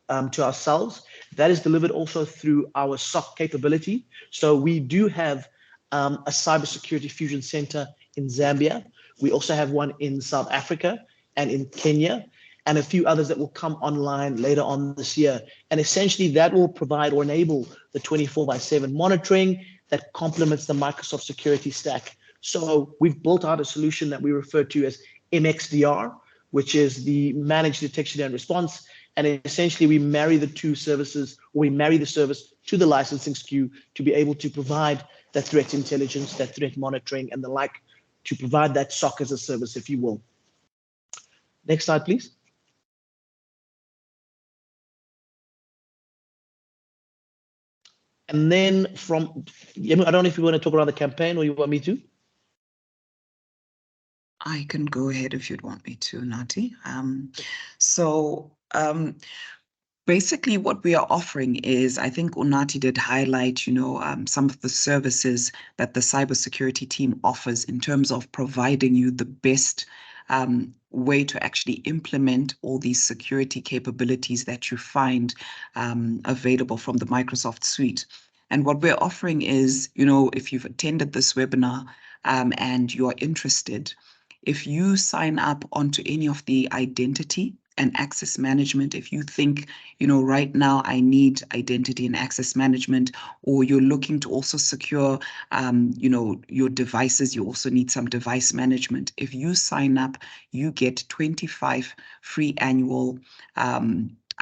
to ourselves. That is delivered also through our SOC capability. So we do have a cybersecurity fusion center in Zambia. We also have one in South Africa and in Kenya, and a few others that will come online later on this year. And essentially that will provide or enable the 24/7 monitoring that complements the Microsoft security stack. So we've built out a solution that we refer to as MXDR, which is the managed detection and response. And essentially we marry the two services, or we marry the service to the licensing SKU to be able to provide that threat intelligence, that threat monitoring and the like, to provide that SOC as a service, if you will. Next slide, please. And then from, I don't know if you want to talk about the campaign or you want me to? I can go ahead if you'd want me to, Nati. So Basically, what we are offering is, I think Unati did highlight, some of the services that the cybersecurity team offers in terms of providing you the best way to actually implement all these security capabilities that you find available from the Microsoft suite. And what we're offering is, if you've attended this webinar and you're interested, if you sign up onto any of the identity and access management, if you think, right now I need identity and access management, or you're looking to also secure, your devices, you also need some device management. If you sign up, you get 25 free annual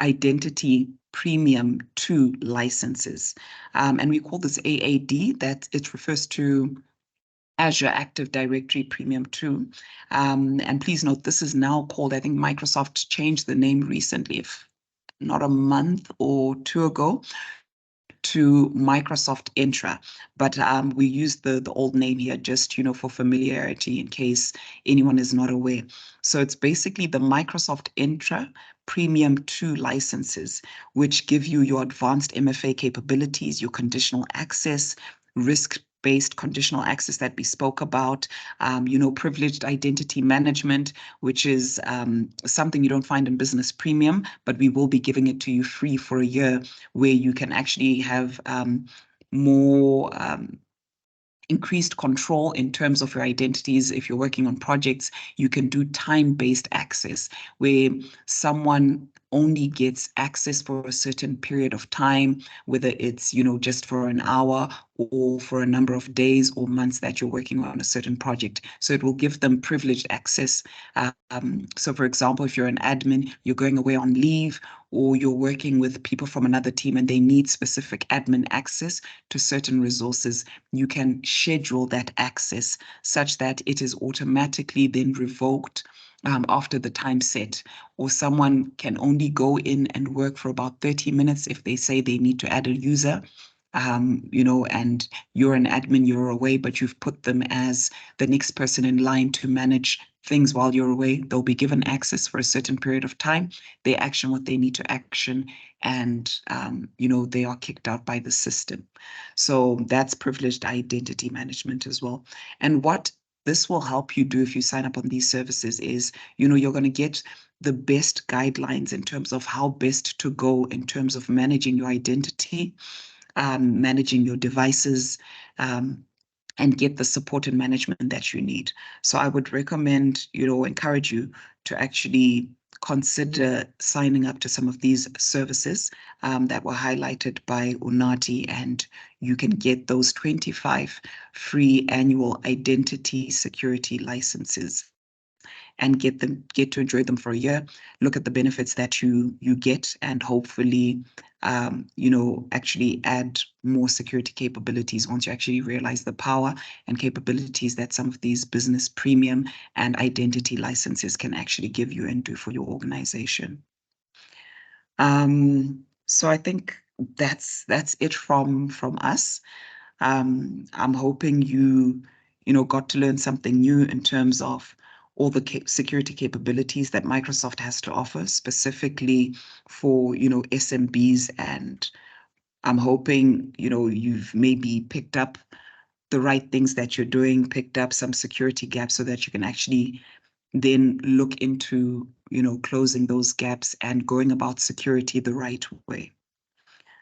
identity premium 2 licenses. And we call this AAD, that it refers to Azure Active Directory Premium 2. And please note, this is now called, I think Microsoft changed the name recently, if not a month or two ago, to Microsoft Entra, but we use the old name here just for familiarity in case anyone is not aware. So it's basically the Microsoft Entra Premium 2 licenses, which give you your advanced MFA capabilities, your conditional access, risk-based conditional access that we spoke about, privileged identity management, which is something you don't find in Business Premium, but we will be giving it to you free for a year, where you can actually have more increased control in terms of your identities. If you're working on projects, you can do time-based access, where someone only gets access for a certain period of time, whether it's, just for an hour or for a number of days or months that you're working on a certain project. So it will give them privileged access. So for example, if you're an admin, you're going away on leave, or you're working with people from another team and they need specific admin access to certain resources, you can schedule that access such that it is automatically then revoked after the time set, or someone can only go in and work for about 30 minutes if they say they need to add a user. And you're an admin, you're away, but you've put them as the next person in line to manage things while you're away. They'll be given access for a certain period of time. They action what they need to action, and they are kicked out by the system. So that's privileged identity management as well. And what this will help you do if you sign up on these services is, you're going to get the best guidelines in terms of how best to go in terms of managing your identity, managing your devices, and get the support and management that you need. So I would recommend, encourage you to actually consider signing up to some of these services that were highlighted by Unati, and you can get those 25 free annual identity security licenses and get to enjoy them for a year. Look at the benefits that you get, and hopefully actually add more security capabilities once you actually realize the power and capabilities that some of these Business Premium and identity licenses can actually give you and do for your organization. So I think that's it from us. I'm hoping you got to learn something new in terms of all the security capabilities that Microsoft has to offer, specifically for SMBs. And I'm hoping you've maybe picked up the right things that you're doing, picked up some security gaps, so that you can actually then look into closing those gaps and going about security the right way.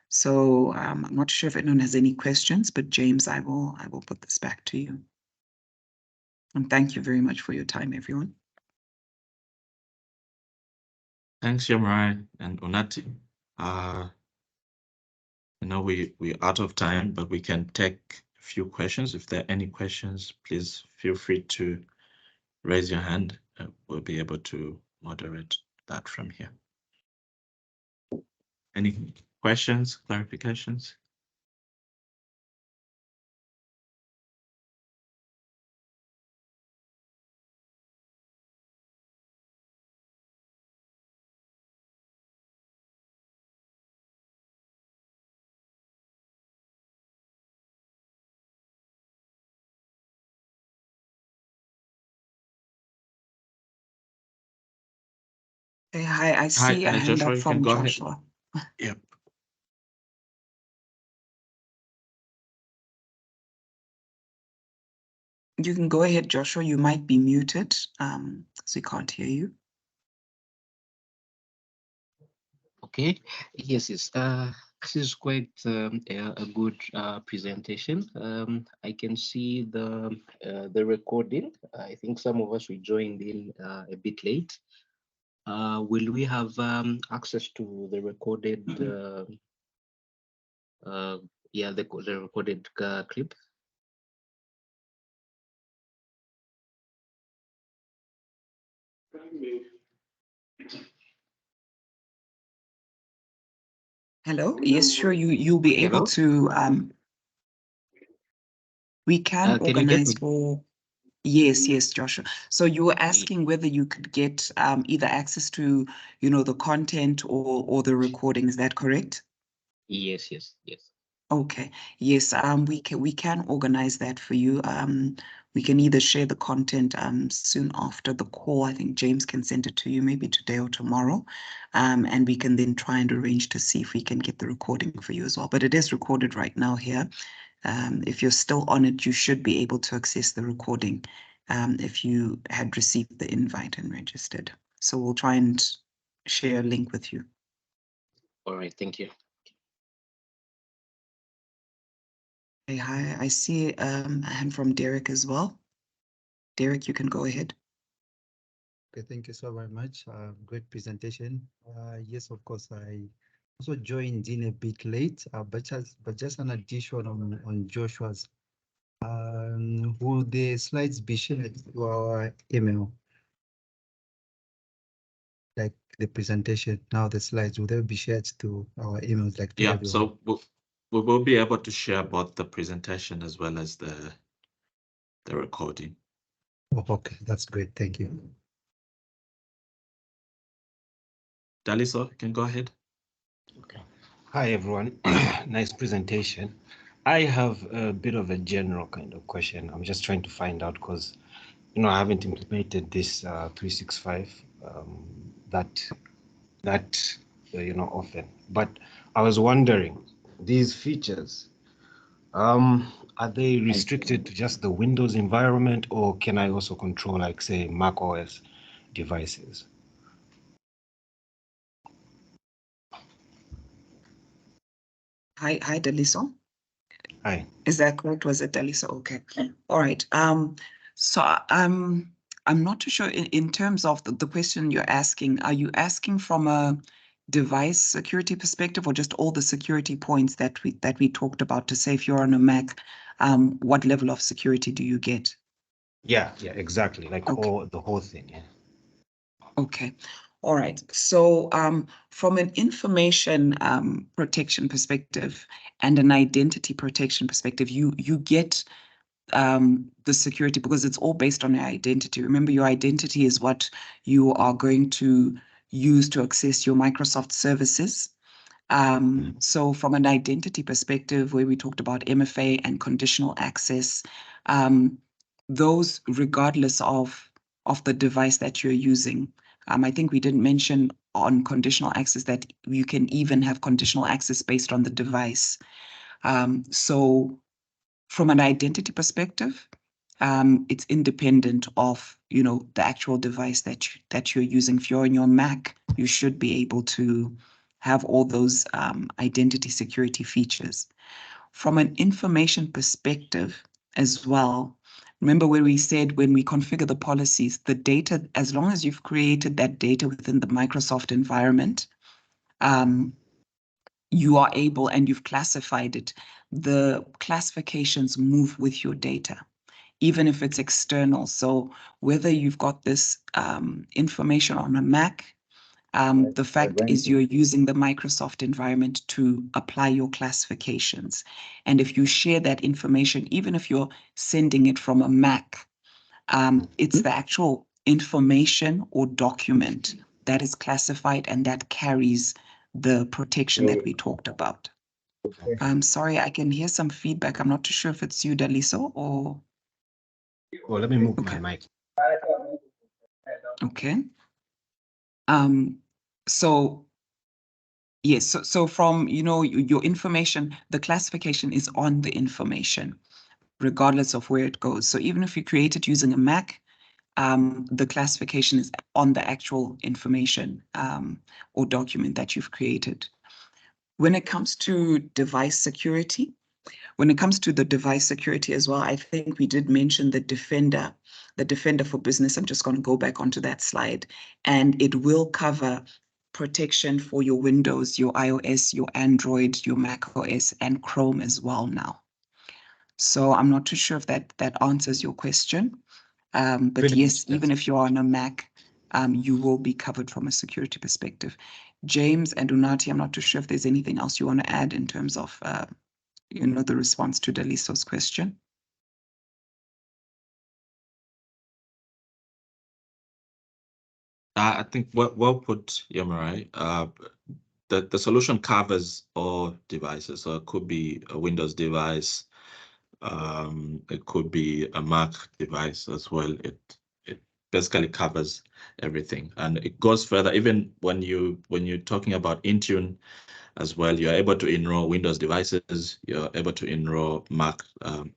So I'm not sure if anyone has any questions, but James, I will put this back to you. And thank you very much for your time, everyone. Thanks, Yamrai and Unati. We're out of time, but we can take a few questions. If there are any questions, please feel free to raise your hand. We'll be able to moderate that from here. Any questions, clarifications? Okay, hi, I see a hand Joshua, up you can from go ahead. Joshua. Yep. You can go ahead, Joshua. You might be muted, so we can't hear you. Okay. Yes. This is quite a good presentation. I can see the recording. I think some of us we joined in a bit late. Will we have access to the recorded? The recorded clip. Hello. Yes, sure. You'll be able to. We can organize for. Yes, Joshua. So you were asking whether you could get either access to, the content or the recording. Is that correct? Yes. Okay. Yes. We can organize that for you. We can either share the content soon after the call. I think James can send it to you maybe today or tomorrow. And we can then try and arrange to see if we can get the recording for you as well. But it is recorded right now here. If you're still on it, you should be able to access the recording if you had received the invite and registered. So we'll try and share a link with you. All right, thank you. Hey, hi, I see a hand from Derek as well. Derek, you can go ahead. Okay, thank you so very much. Great presentation. Yes, of course, I also joined in a bit late, but just an addition on Joshua's. Will the slides be shared to our email? Like the presentation, now the slides, will they be shared to our emails? Like yeah, everyone? So we will be able to share both the presentation as well as the recording. Oh, okay, that's great. Thank you. Daliso, you can go ahead. Okay. Hi, everyone. Nice presentation. I have a bit of a general kind of question. I'm just trying to find out because, I haven't implemented this 365 often. But I was wondering, these features, are they restricted to just the Windows environment, or can I also control, like, say, Mac OS devices? Hi, Daliso. Hi. Is that correct? Was it Daliso? Okay. All right. So I'm not too sure in terms of the question you're asking. Are you asking from a device security perspective, or just all the security points that we talked about to say if you're on a Mac, what level of security do you get? Yeah, exactly. Like Okay. the whole thing. Yeah. Okay. All right. So from an information protection perspective and an identity protection perspective, you get the security because it's all based on your identity. Remember, your identity is what you are going to use to access your Microsoft services. So from an identity perspective, where we talked about MFA and conditional access, those regardless of the device that you're using. I think we didn't mention on conditional access that you can even have conditional access based on the device. So from an identity perspective, it's independent of the actual device that you're using. If you're on your Mac, you should be able to have all those identity security features. From an information perspective as well, remember where we said when we configure the policies, the data, as long as you've created that data within the Microsoft environment, you are able, and you've classified it, the classifications move with your data, even if it's external. So whether you've got this information on a Mac, the fact is you're using the Microsoft environment to apply your classifications. And if you share that information, even if you're sending it from a Mac, it's the actual information or document that is classified and that carries the protection that we talked about. I'm sorry, I can hear some feedback. I'm not too sure if it's you, Daliso, or... Let me move my mic. Okay. So yes, so from, your information, the classification is on the information, regardless of where it goes. So even if you create it using a Mac, the classification is on the actual information or document that you've created. When it comes to device security, as well, I think we did mention the Defender for Business. I'm just going to go back onto that slide, and it will cover protection for your Windows, your iOS, your Android, your Mac OS, and Chrome as well now. So I'm not too sure if that answers your question. But Really yes, good. even if you're on a Mac, you will be covered from a security perspective. James and Unati, I'm not too sure if there's anything else you want to add in terms of the response to Daliso's question. I think well put, Yamarai. The solution covers all devices. So it could be a Windows device, it could be a Mac device as well. It basically covers everything, and it goes further. Even when you're talking about Intune as well, you're able to enroll Windows devices. You're able to enroll Mac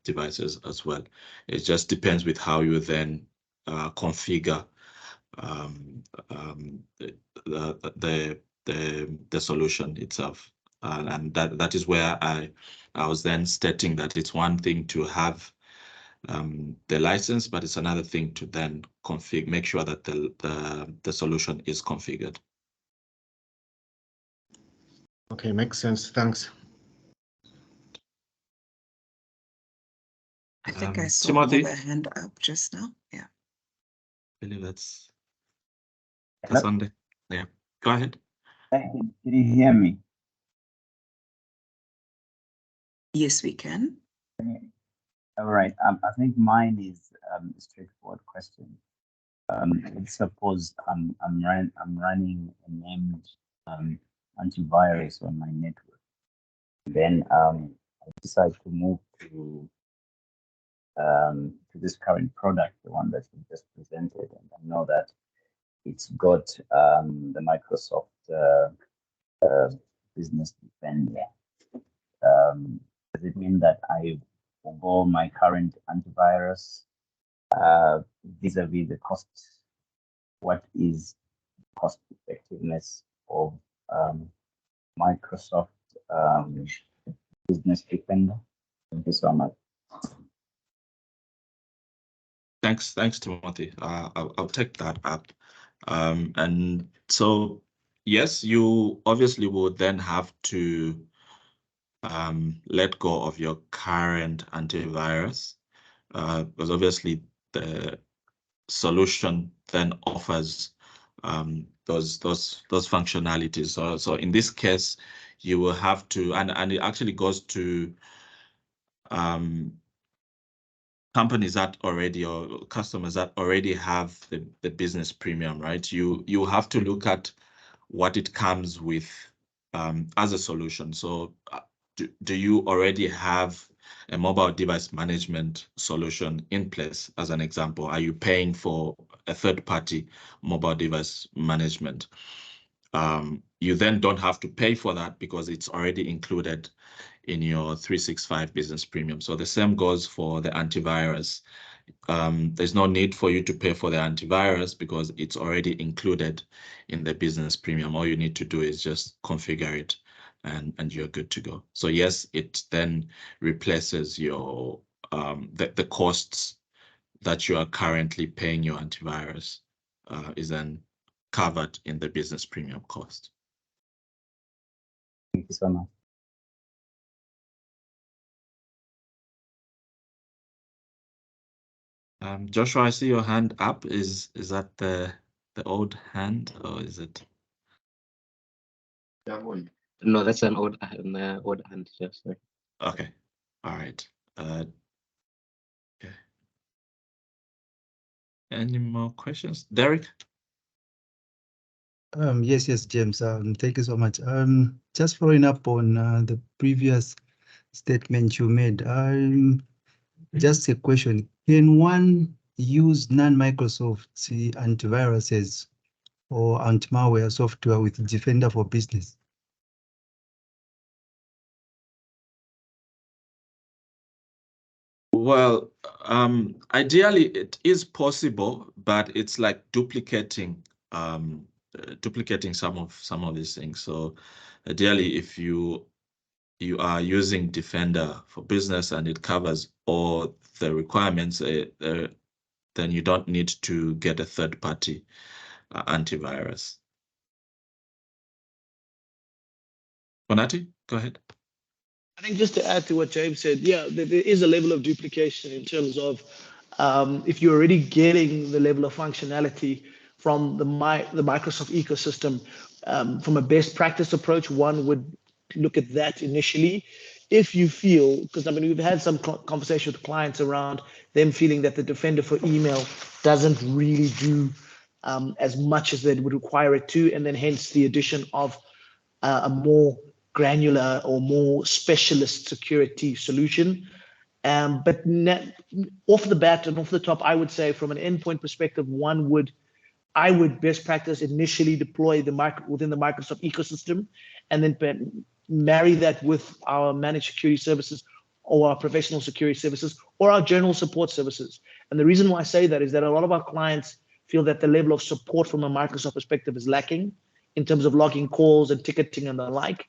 devices as well. It just depends with how you then configure the solution itself, and that is where I was then stating that it's one thing to have the license, but it's another thing to then make sure that the solution is configured. Okay, makes sense. Thanks. I think I saw Timothy? another hand up just now. Yeah. I believe that's Hello? on the, yeah. Go ahead. Can you hear me? Yes, we can. All right. I think mine is a straightforward question. Let's suppose I'm running a named antivirus on my network. Then I decide to move to this current product, the one that you just presented, and I know that it's got the Microsoft Business Defender. Does it mean that I forgo my current antivirus vis-a-vis the cost? What is cost effectiveness of Microsoft Business Defender? Thank you so much. Thanks, Timothy. I'll take that up. And so, yes, you obviously would then have to let go of your current antivirus, because obviously the solution then offers those functionalities. So in this case, you will have to, and it actually goes to companies that already, or customers that already have the business premium, right? You have to look at what it comes with as a solution. So do you already have a mobile device management solution in place? As an example, are you paying for a third-party mobile device management? You then don't have to pay for that because it's already included in your 365 business premium. So the same goes for the antivirus. There's no need for you to pay for the antivirus because it's already included in the business premium. All you need to do is just configure it and you're good to go. So yes, it then replaces your the costs that you are currently paying your antivirus is then covered in the business premium cost. Thank you so much. Joshua, I see your hand up. Is that the old hand, or is it? No, that's an old hand. Yes, sir. Okay. All right. Okay. Any more questions, Derek? Yes, James. Thank you so much. Just following up on the previous statement you made. Just a question: can one use non-Microsoft antiviruses or anti-malware software with Defender for Business? Well, ideally it is possible, but it's like duplicating some of these things. So ideally, if you are using Defender for Business and it covers all the requirements, then you don't need to get a third-party antivirus. Bonatti, go ahead. I think just to add to what James said, yeah, there is a level of duplication in terms of if you're already getting the level of functionality from the Microsoft ecosystem, from a best practice approach, one would look at that initially. If you feel, because I mean, we've had some conversation with clients around them feeling that the Defender for email doesn't really do as much as they would require it to, and then hence the addition of a more granular or more specialist security solution. But off the bat and off the top, I would say from an endpoint perspective, I would best practice initially deploy within the Microsoft ecosystem, and then marry that with our managed security services or our professional security services or our general support services. And the reason why I say that is that a lot of our clients feel that the level of support from a Microsoft perspective is lacking in terms of logging calls and ticketing and the like.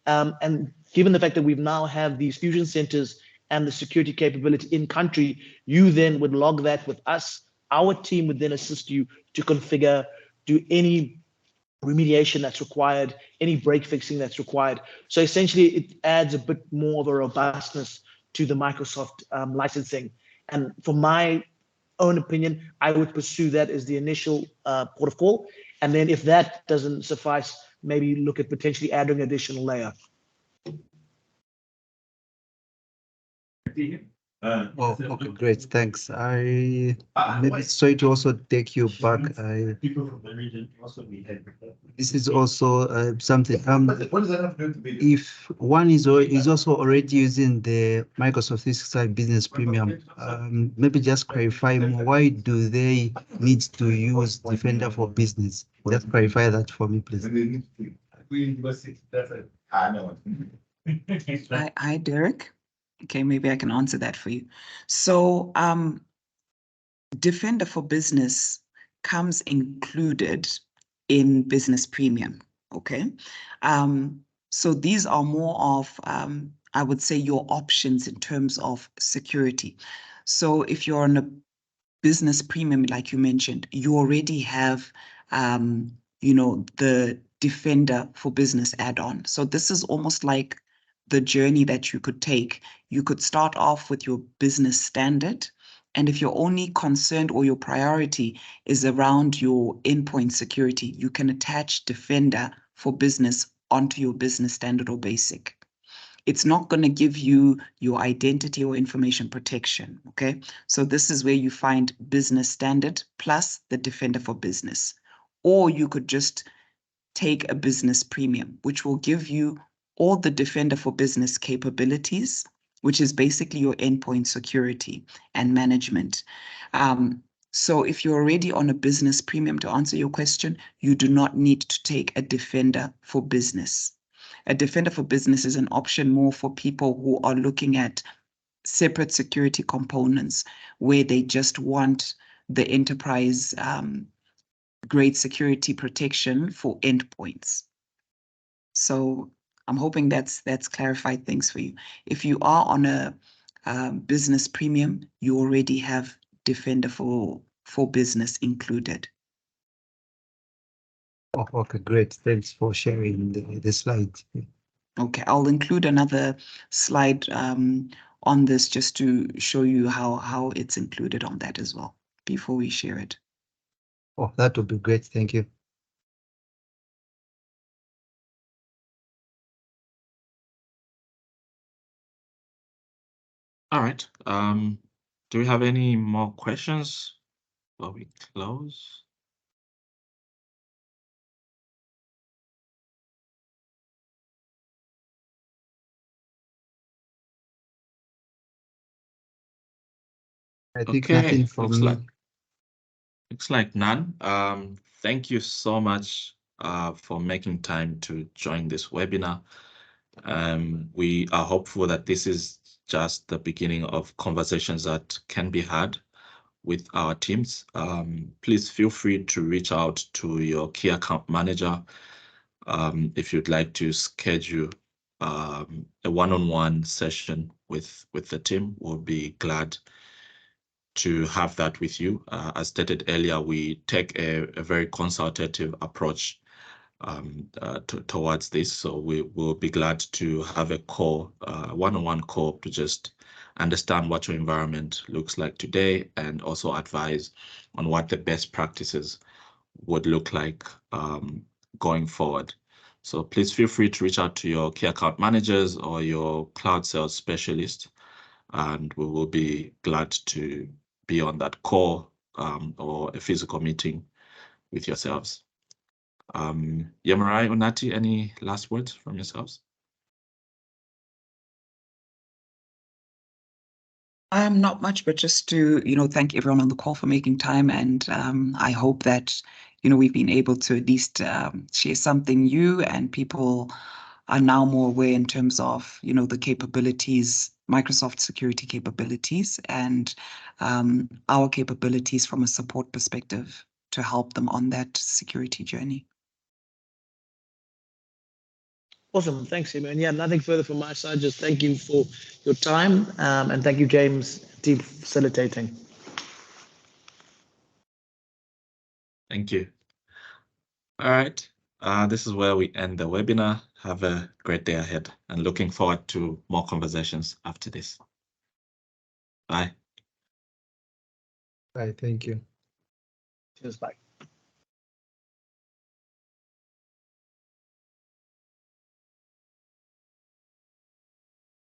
And given the fact that we've now have these fusion centers and the security capability in country, you then would log that with us. Our team would then assist you to configure, do any remediation that's required, any break fixing that's required. So essentially, it adds a bit more of a robustness to the Microsoft licensing. And for my own opinion, I would pursue that as the initial port of call. And then if that doesn't suffice, maybe look at potentially adding an additional layer. Oh, okay, great, thanks. I maybe sorry to also take you back. This is also something. If one is also already using the Microsoft 365 Business Premium, maybe just clarify more. Why do they need to use Defender for Business? Just clarify that for me, please. Hi, Derek. Okay, maybe I can answer that for you. So Defender for Business comes included in Business Premium, okay? So these are more of, I would say, your options in terms of security. So if you're on a Business Premium, like you mentioned, you already have, the Defender for Business add-on. So this is almost like the journey that you could take. You could start off with your business standard. And if your only concern or your priority is around your endpoint security, you can attach Defender for Business onto your business standard or basic. It's not going to give you your identity or information protection, okay? So this is where you find business standard plus the Defender for Business. Or you could just take a business premium, which will give you all the Defender for Business capabilities, which is basically your endpoint security and management. So if you're already on a business premium, to answer your question, you do not need to take a Defender for Business. A Defender for Business is an option more for people who are looking at separate security components where they just want the enterprise grade security protection for endpoints. So I'm hoping that's clarified things for you. If you are on a business premium, you already have Defender for Business included. Oh, okay, great. Thanks for sharing the slide. Okay, I'll include another slide on this just to show you how it's included on that as well before we share it. Oh, that would be great. Thank you. All right. Do we have any more questions before we close? I think nothing from looks me. like Looks like none. Thank you so much for making time to join this webinar. We are hopeful that this is just the beginning of conversations that can be had with our teams. Please feel free to reach out to your key account manager if you'd like to schedule a one-on-one session with the team. We'll be glad to have that with you. As stated earlier, we take a very consultative approach towards this. So we will be glad to have a call, one-on-one call, to just understand what your environment looks like today and also advise on what the best practices would look like going forward. So please feel free to reach out to your key account managers or your cloud sales specialist, and we will be glad to be on that call or a physical meeting with yourselves. Yamarai, Onati, any last words from yourselves? Not much, but just to, thank everyone on the call for making time. And I hope that, we've been able to at least share something new, and people are now more aware in terms of, the capabilities, Microsoft security capabilities, and our capabilities from a support perspective to help them on that security journey. Awesome, thanks, Emma. And yeah, nothing further from my side. Just thank you for your time, and thank you, James, team facilitating. Thank you. All right, this is where we end the webinar. Have a great day ahead, and looking forward to more conversations after this. Bye. Bye, thank you. Cheers, bye.